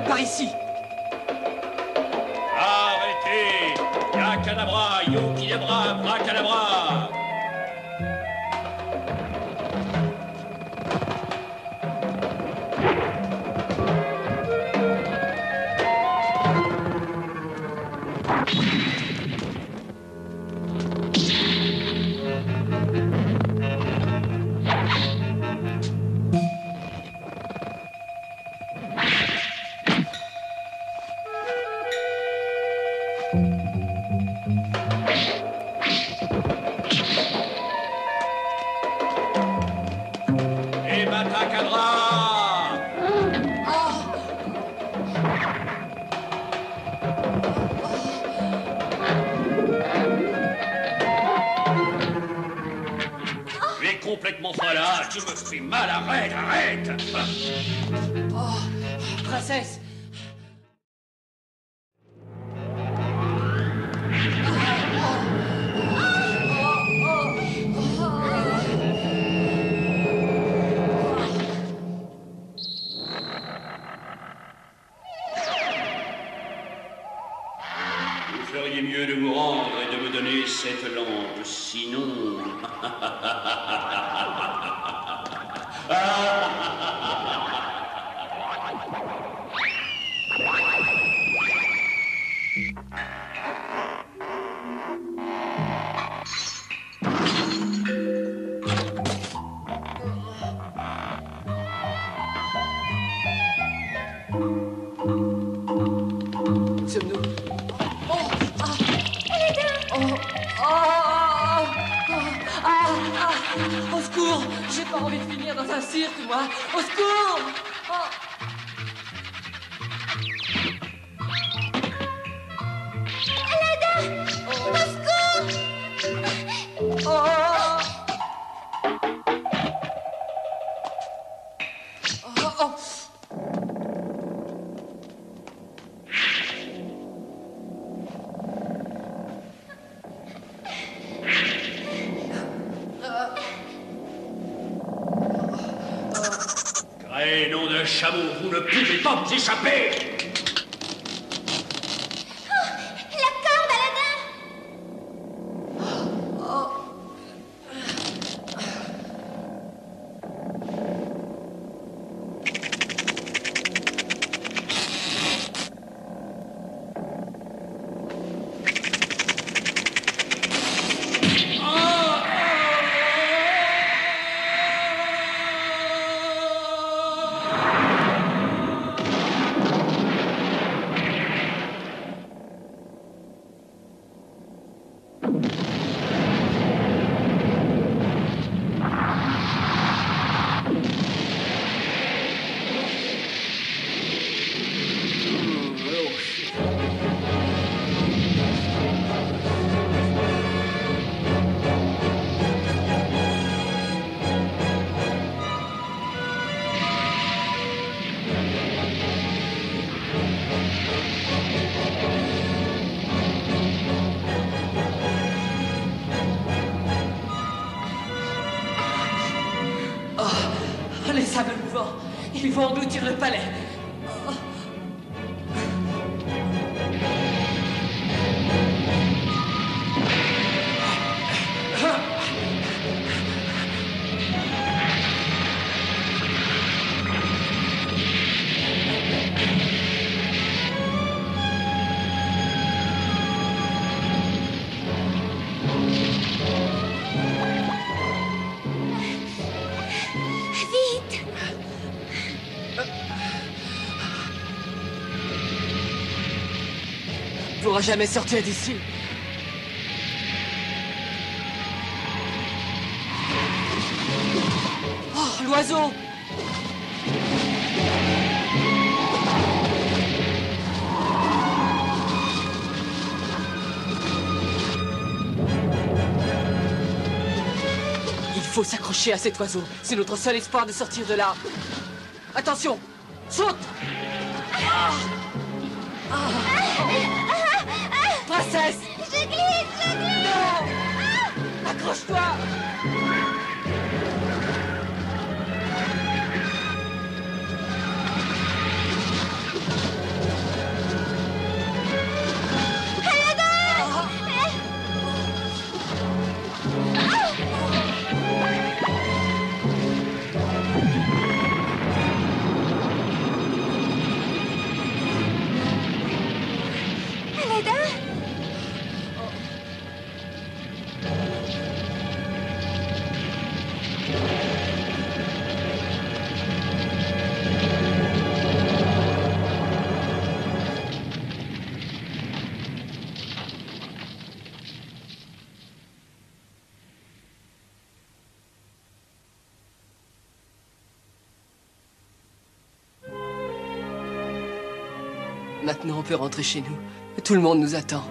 Par ici. Arrêtez! Yakadabra, Yukidabra, Bracadabra! Et Batacadra! Tu es complètement folle là, tu me fais mal, arrête, arrête! Oh, princesse! Vous feriez mieux de vous rendre et de me donner cette lampe, sinon... Sommes-nous? Au secours! J'ai pas envie de finir dans un cirque, moi! Au secours! Aladdin! Au secours! Allez, nom de chameau, vous ne pouvez pas vous échapper! La corde, Aladin! Les sables mouvants, ils vont engloutir le palais. On ne pourra jamais sortir d'ici. Oh, l'oiseau! Il faut s'accrocher à cet oiseau. C'est notre seul espoir de sortir de là. Attention! Saute! Princesse! Je glisse! Non! Accroche-toi! Maintenant, on peut rentrer chez nous. Tout le monde nous attend.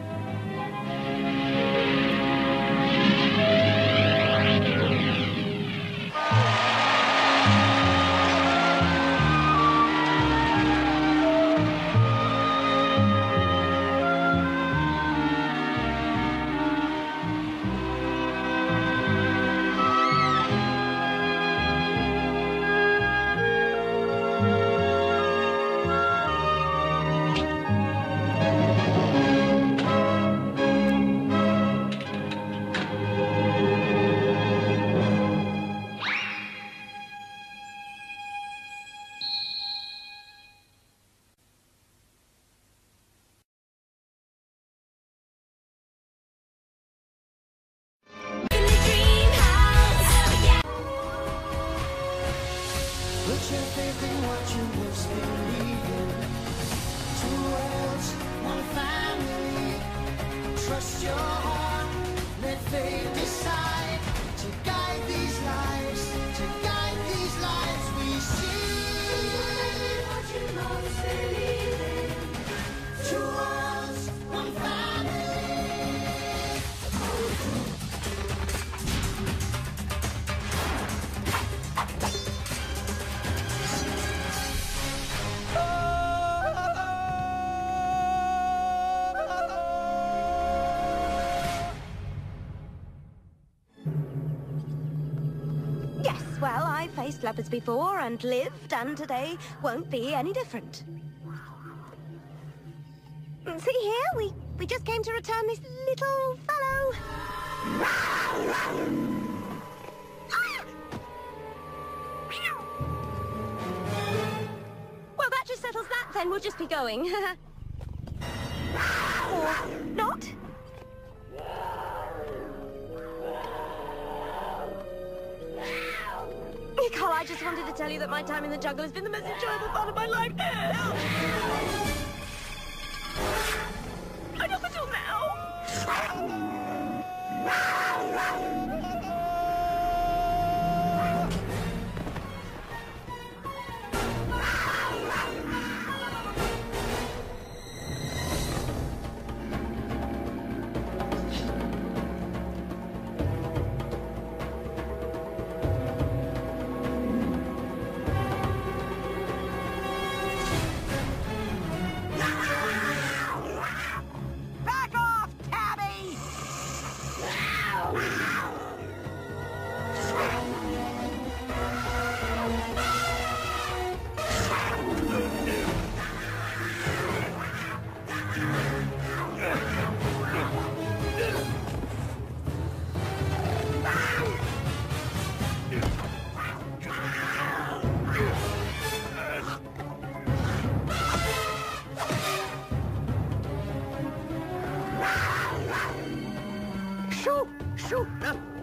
well, I faced leopards before and lived, and today won't be any different. See here, we just came to return this little fellow. Well, that just settles that, then. We'll just be going. Or not. Carl, I just wanted to tell you that my time in the jungle has been the most enjoyable part of my life. Not up until now.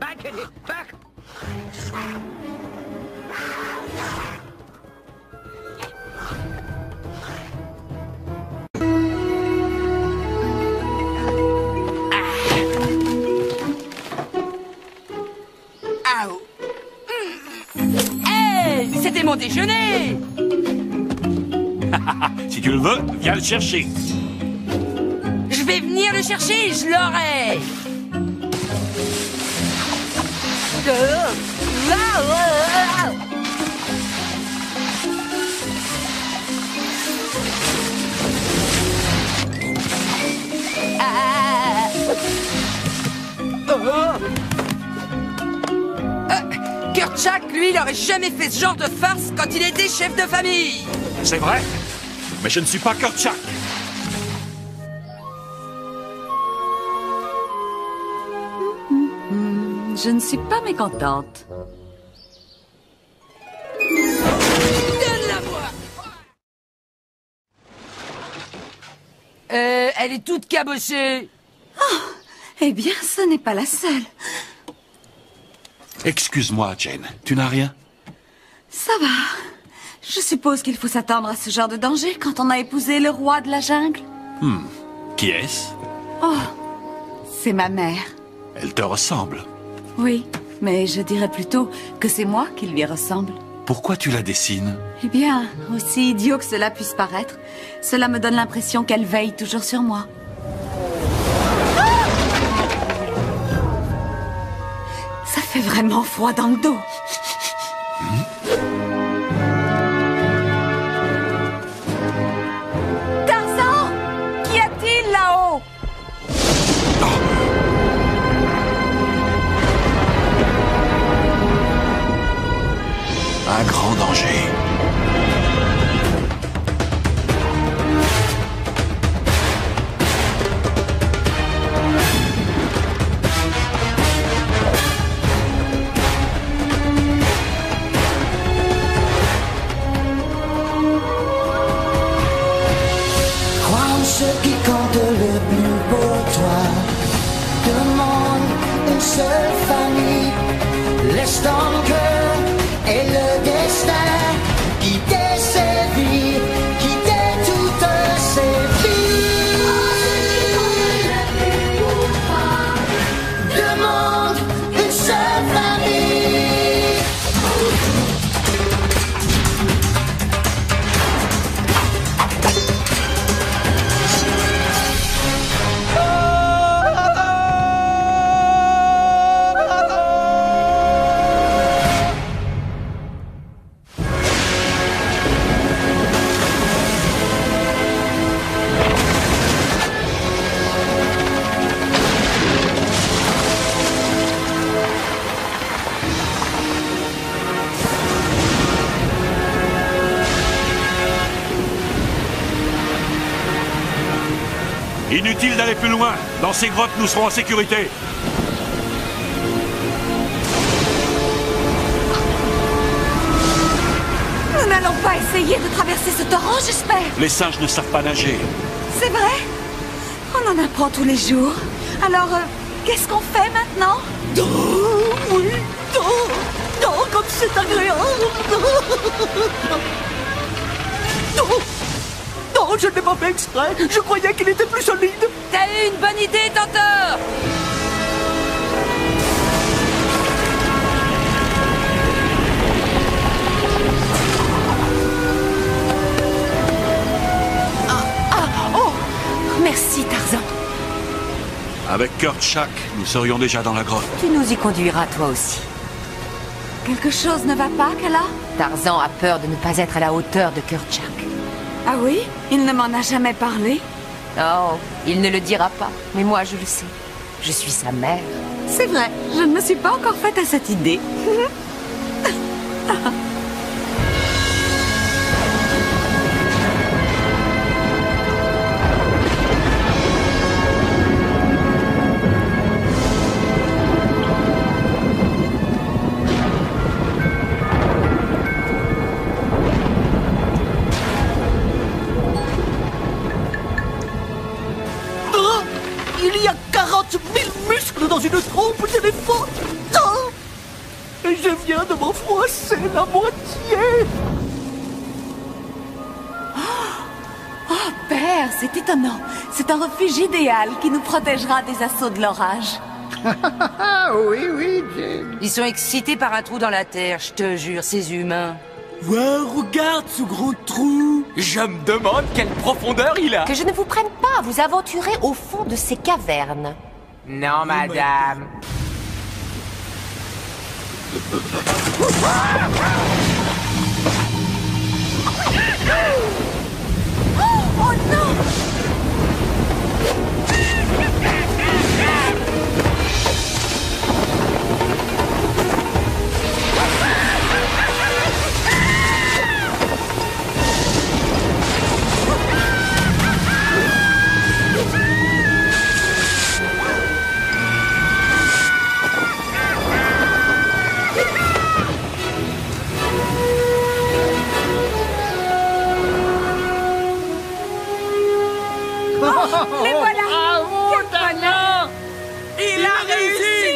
Back at it! Back! Hey, c'était mon déjeuner! Si tu le veux, viens le chercher. Je vais venir le chercher, je l'aurai! Kurtchak, lui, il aurait jamais fait ce genre de farce quand il était chef de famille. C'est vrai, mais je ne suis pas Kurtchak. Je ne suis pas mécontente. Donne-la-moi! Elle est toute cabossée. Oh, eh bien, ce n'est pas la seule. Excuse-moi, Jane, tu n'as rien? Ça va. Je suppose qu'il faut s'attendre à ce genre de danger quand on a épousé le roi de la jungle. Qui est-ce? Oh, c'est ma mère. Elle te ressemble. Oui, mais je dirais plutôt que c'est moi qui lui ressemble. Pourquoi tu la dessines? Eh bien, aussi idiot que cela puisse paraître, cela me donne l'impression qu'elle veille toujours sur moi. Ça fait vraiment froid dans le dos. Tarzan! Qu'y a-t-il là-haut? Un grand danger. Crois en ce qui compte le plus pour toi. Demande une seule famille. Laisse ton cœur et le destin Inutile d'aller plus loin. Dans ces grottes, nous serons en sécurité. Nous n'allons pas essayer de traverser ce torrent, j'espère. Les singes ne savent pas nager. C'est vrai? On en apprend tous les jours. Alors, qu'est-ce qu'on fait maintenant? Oui, comme c'est agréable. Non, je ne l'ai pas fait exprès. Je croyais qu'il était plus solide. T'as eu une bonne idée, Tantor! Oh! Merci, Tarzan. Avec Kerchak, nous serions déjà dans la grotte. Tu nous y conduiras, toi aussi. Quelque chose ne va pas, Kala? Tarzan a peur de ne pas être à la hauteur de Kerchak. Ah oui? Il ne m'en a jamais parlé? Oh, il ne le dira pas, mais moi je le sais. Je suis sa mère. C'est vrai, je ne me suis pas encore faite à cette idée. Il y a 40 000 muscles dans une trompe d'éléphant. Et je viens de m'en froisser la moitié. Oh, père, c'est étonnant. C'est un refuge idéal qui nous protégera des assauts de l'orage. Oui, Jane. Ils sont excités par un trou dans la terre, je te jure, ces humains. Ouais, regarde ce grand trou. Je me demande quelle profondeur il a. Que je ne vous prenne pas à vous aventurer au fond de ces cavernes. Non, madame. Oh non! Les voilà! Bravo, Il a réussi!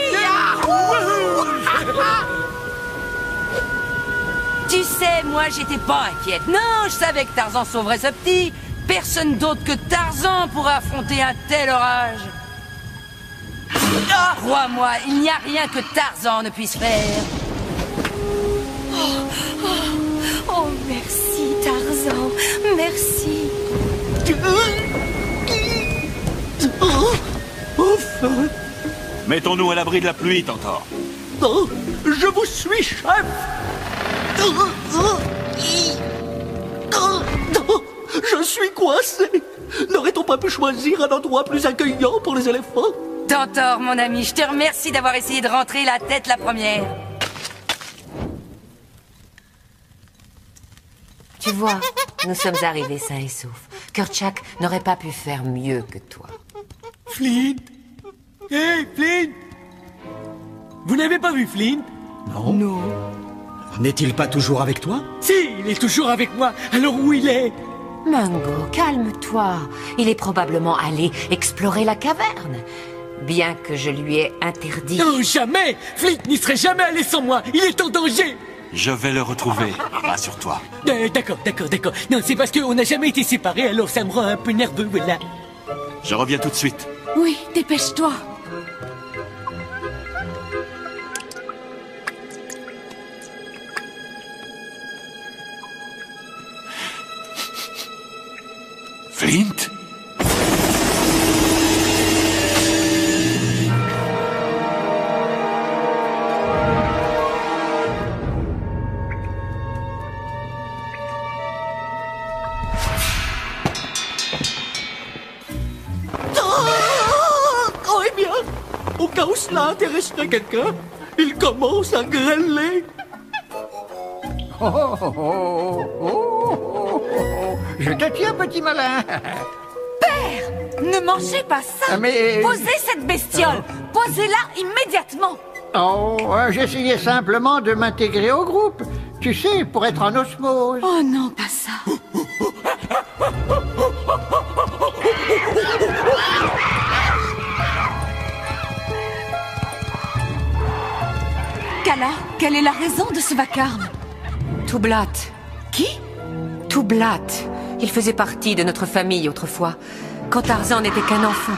Tu sais, moi, j'étais pas inquiète. Non, je savais que Tarzan sauverait ce petit. Personne d'autre que Tarzan pourrait affronter un tel orage. Crois-moi, il n'y a rien que Tarzan ne puisse faire. Oh, merci, Tarzan. Merci. Enfin. Mettons-nous à l'abri de la pluie, Tantor. Oh, je vous suis, chef. Je suis coincé. N'aurait-on pas pu choisir un endroit plus accueillant pour les éléphants? Tantor, mon ami, je te remercie d'avoir essayé de rentrer la tête la première. Tu vois, nous sommes arrivés sains et saufs. Kerchak n'aurait pas pu faire mieux que toi. Flint? Hé, Flint! Vous n'avez pas vu Flint? Non. Non. N'est-il pas toujours avec toi? Si, il est toujours avec moi. Alors où il est? Mungo, calme-toi. Il est probablement allé explorer la caverne. Bien que je lui ai interdit... Non, jamais! Flint n'y serait jamais allé sans moi. Il est en danger. Je vais le retrouver, rassure-toi. D'accord. Non, c'est parce qu'on n'a jamais été séparés, alors ça me rend un peu nerveux, voilà. Je reviens tout de suite. Oui, dépêche-toi. Flint? Oh, eh bien, au cas où cela intéresserait quelqu'un, il commence à grêler. Je te tiens, petit malin. Père! Père, ne mangez pas ça. Mais... Posez cette bestiole. Posez-la immédiatement. Oh, j'essayais simplement de m'intégrer au groupe. Tu sais, pour être en osmose. Oh non, pas ça. Kala, quelle est la raison de ce vacarme? Toublat. Qui? Toublat. Il faisait partie de notre famille autrefois, quand Tarzan n'était qu'un enfant.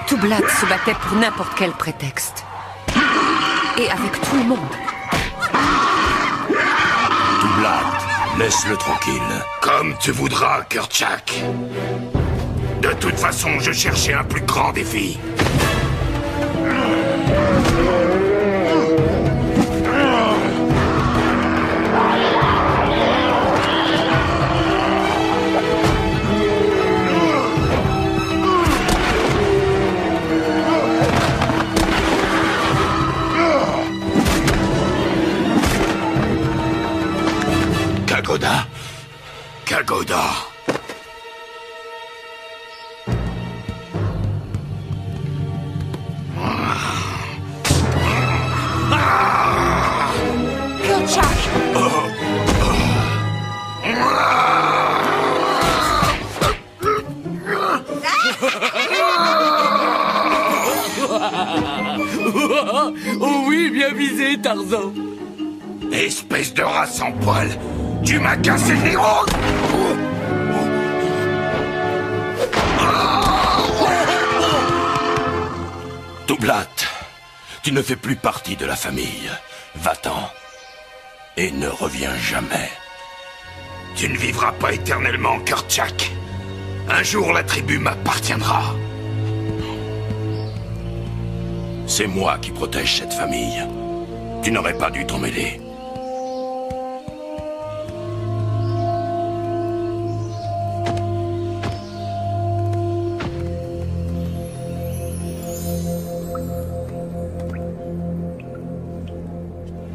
Toublat se battait pour n'importe quel prétexte. Et avec tout le monde. Toublat, laisse-le tranquille. Comme tu voudras, Kerchak. De toute façon, je cherchais un plus grand défi. Kagoda. Kagoda. Kerchak. Oh oui, bien visé, Tarzan. Espèce de rat sans poil. Tu m'as cassé les roues. Toublat, tu ne fais plus partie de la famille. Va-t'en. Et ne reviens jamais. Tu ne vivras pas éternellement, Kerchak. Un jour, la tribu m'appartiendra. C'est moi qui protège cette famille. Tu n'aurais pas dû t'en mêler.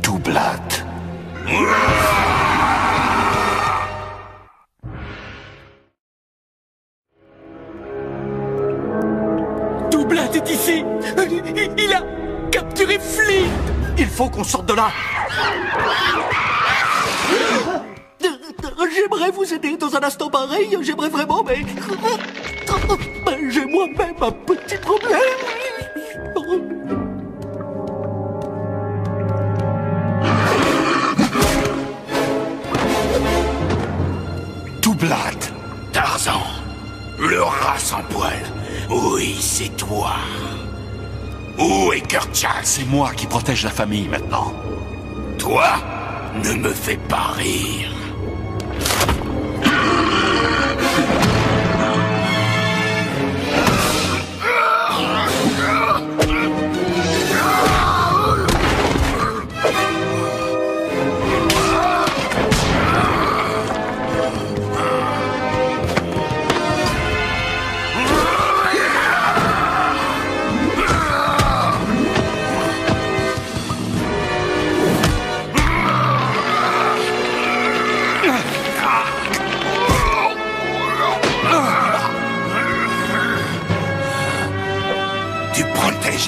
Toublat. Toublat est ici. Il a capturé Flint. Il faut qu'on sorte de là. J'aimerais vous aider dans un instant pareil. J'aimerais vraiment, mais... j'ai moi-même un petit problème. Toublat. Tarzan. Le rat sans poil. Oui, c'est toi. Où est Kerchak? C'est moi qui protège la famille maintenant. Toi, ne me fais pas rire.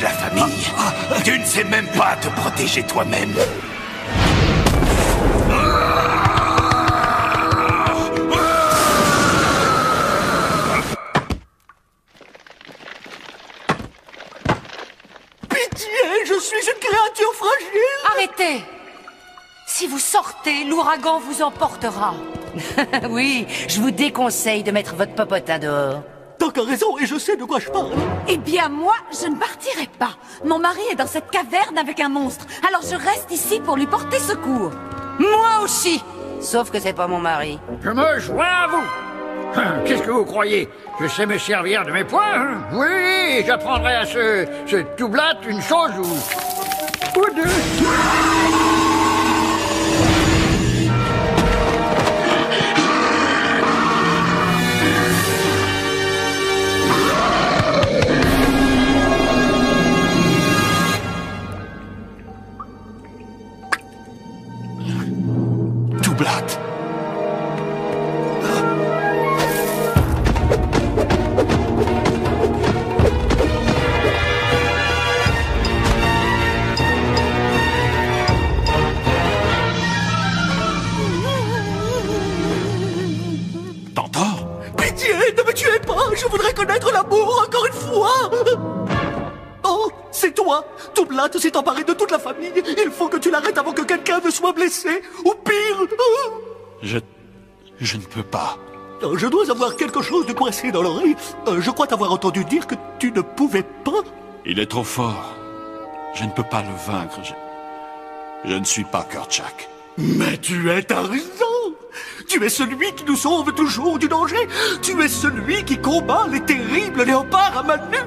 La famille. Tu ne sais même pas te protéger toi-même. Pitié, je suis une créature fragile. Arrêtez! Si vous sortez, l'ouragan vous emportera. Oui, je vous déconseille de mettre votre popotin dehors. T'as raison, et je sais de quoi je parle. Eh bien, moi, je ne partirai pas. Mon mari est dans cette caverne avec un monstre, alors je reste ici pour lui porter secours. Moi aussi! Sauf que c'est pas mon mari. Je me joins à vous. Qu'est-ce que vous croyez? Je sais me servir de mes poings. Oui, j'apprendrai à ce Toublat une chose ou deux. Blatt s'est emparé de toute la famille. Il faut que tu l'arrêtes avant que quelqu'un ne soit blessé. Ou pire. Je ne peux pas. Je dois avoir quelque chose de coincé dans l'oreille. Je crois t'avoir entendu dire que tu ne pouvais pas. Il est trop fort. Je ne peux pas le vaincre. Je ne suis pas Kurtchak. Mais tu es Tarzan. Tu es celui qui nous sauve toujours du danger. Tu es celui qui combat les terribles léopards à main nue.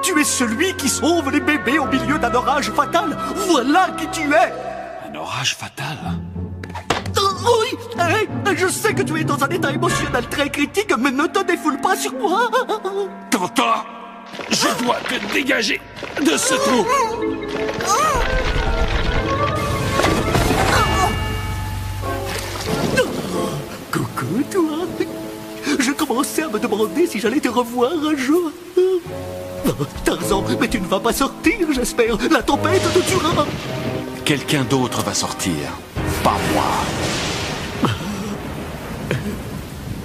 Tu es celui qui sauve les bébés au milieu d'un orage fatal. Voilà qui tu es. Un orage fatal? Oui, je sais que tu es dans un état émotionnel très critique, mais ne te défoule pas sur moi. Quentin, je dois te dégager de ce trou. Coucou, toi. Je commençais à me demander si j'allais te revoir un jour. Tarzan, mais tu ne vas pas sortir, j'espère. La tempête te tuera. Quelqu'un d'autre va sortir, pas moi.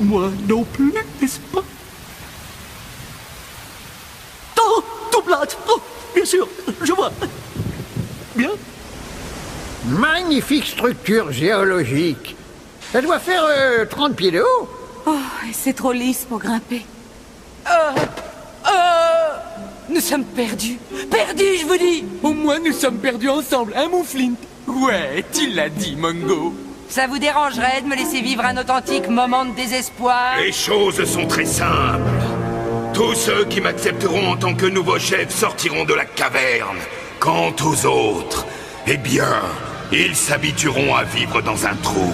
Moi non plus, n'est-ce pas? Oh, tout Blatt. Oh, bien sûr, je vois. Bien. Magnifique structure géologique. Ça doit faire 30 pieds de haut. Oh, et c'est trop lisse pour grimper. Nous sommes perdus. Perdus, je vous dis. Au moins, nous sommes perdus ensemble, hein, mon Flint? Ouais, tu l'as dit, Mongo. Ça vous dérangerait de me laisser vivre un authentique moment de désespoir? Les choses sont très simples. Tous ceux qui m'accepteront en tant que nouveau chef sortiront de la caverne. Quant aux autres, eh bien, ils s'habitueront à vivre dans un trou.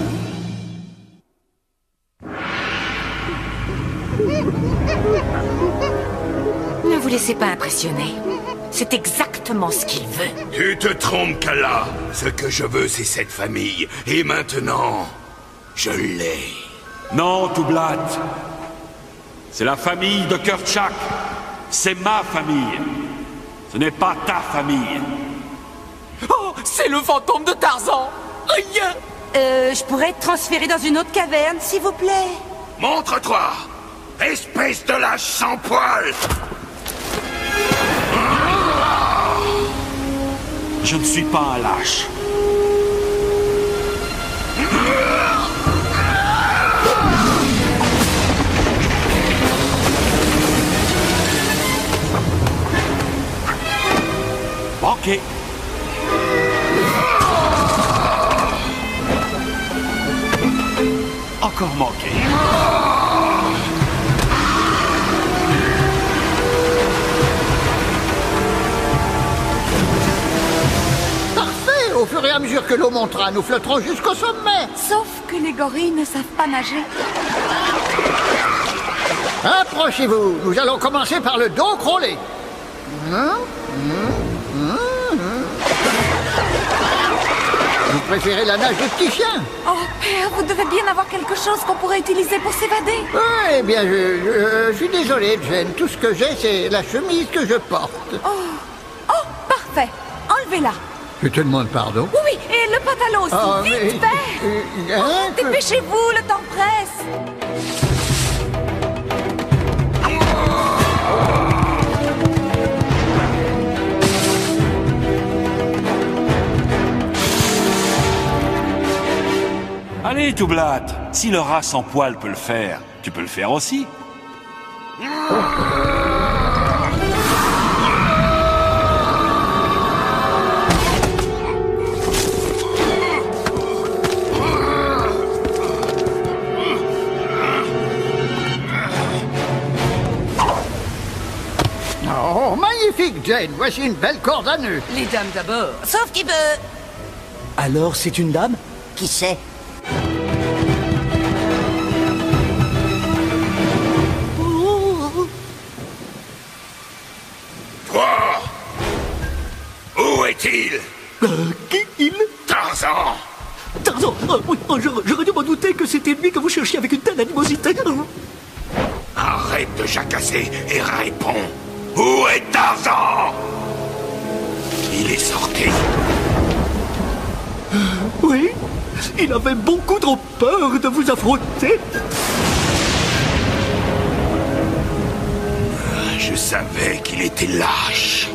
Ne vous laissez pas impressionner. C'est exactement ce qu'il veut. Tu te trompes, Kala. Ce que je veux, c'est cette famille. Et maintenant, je l'ai. Non, Toublat. C'est la famille de Kurtchak. C'est ma famille. Ce n'est pas ta famille. Oh, c'est le fantôme de Tarzan. Rien. Je pourrais être transféré dans une autre caverne, s'il vous plaît. Montre-toi, espèce de lâche sans poil. Je ne suis pas un lâche. Ok. Encore manqué. Parfait. Au fur et à mesure que l'eau montera, nous flotterons jusqu'au sommet. Sauf que les gorilles ne savent pas nager. Approchez-vous. Nous allons commencer par le dos crawlé. Vous préférez la nage des petits chiens? Oh, père, vous devez bien avoir quelque chose qu'on pourrait utiliser pour s'évader. Eh bien, je suis désolé, Jen. Tout ce que j'ai, c'est la chemise que je porte. Oh, parfait. Enlevez-la. Je te demande pardon. Oui, et le pantalon aussi. Oh, vite, père. Dépêchez-vous, le temps presse. Allez, Toublat. Si le rat sans poil peut le faire, tu peux le faire aussi. Oh, magnifique, Jane. Voici une belle corde à nœud. Les dames d'abord. Sauf qu'il veut. Alors, c'est une dame? Qui sait? Toi! Où est-il? Qui il? Tarzan! Tarzan! Oui, j'aurais dû m'en douter que c'était lui que vous cherchiez avec une telle animosité. Arrête de jacasser et réponds. Où est Tarzan? Il est sorti. Oui, il avait beaucoup trop peur de vous affronter. Je savais qu'il était lâche.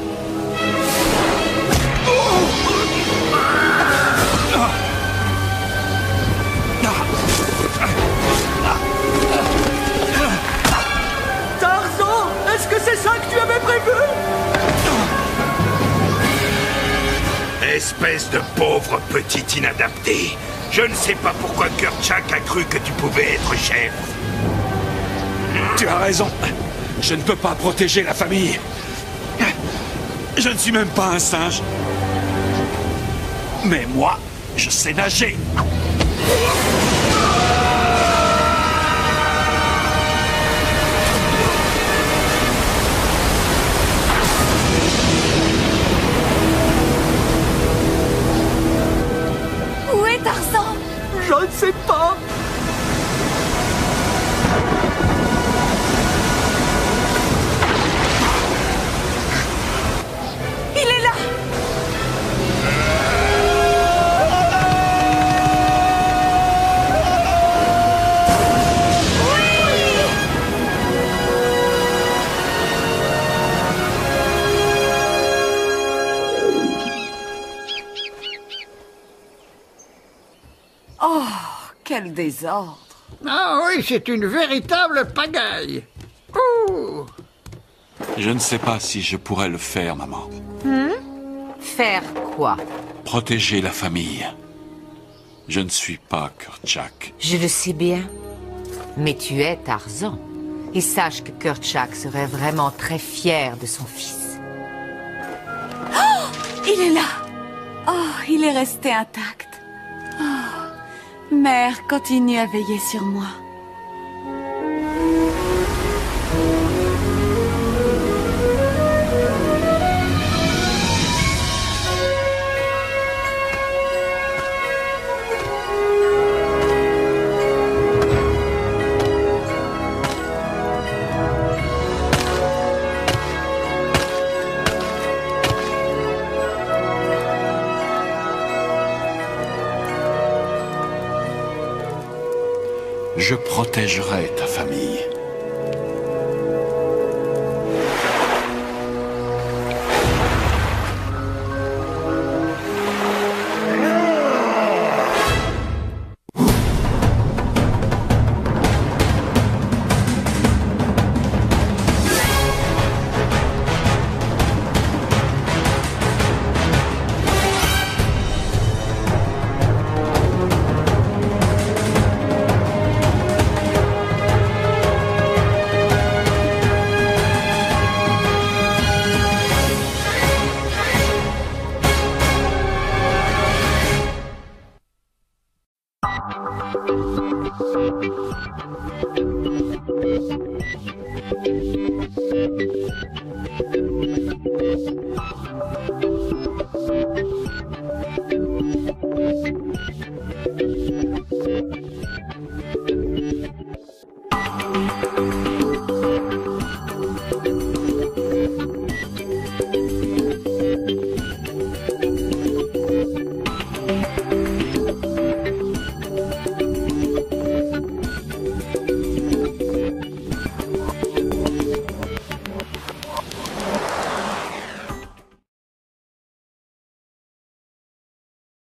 Espèce de pauvre petit inadapté. Je ne sais pas pourquoi Kerchak a cru que tu pouvais être chef. Tu as raison. Je ne peux pas protéger la famille. Je ne suis même pas un singe. Mais moi, je sais nager. Où est Tarzan? Je ne sais pas. Il est là! Oh, quel désordre! Ah oui, c'est une véritable pagaille. Ouh. Je ne sais pas si je pourrais le faire, maman. Faire quoi? Protéger la famille. Je ne suis pas Kerchak. Je le sais bien. Mais tu es Tarzan. Et sache que Kerchak serait vraiment très fier de son fils. Oh, il est là! Oh, il est resté intact. Oh, mère, continue à veiller sur moi. Je protégerai ta famille.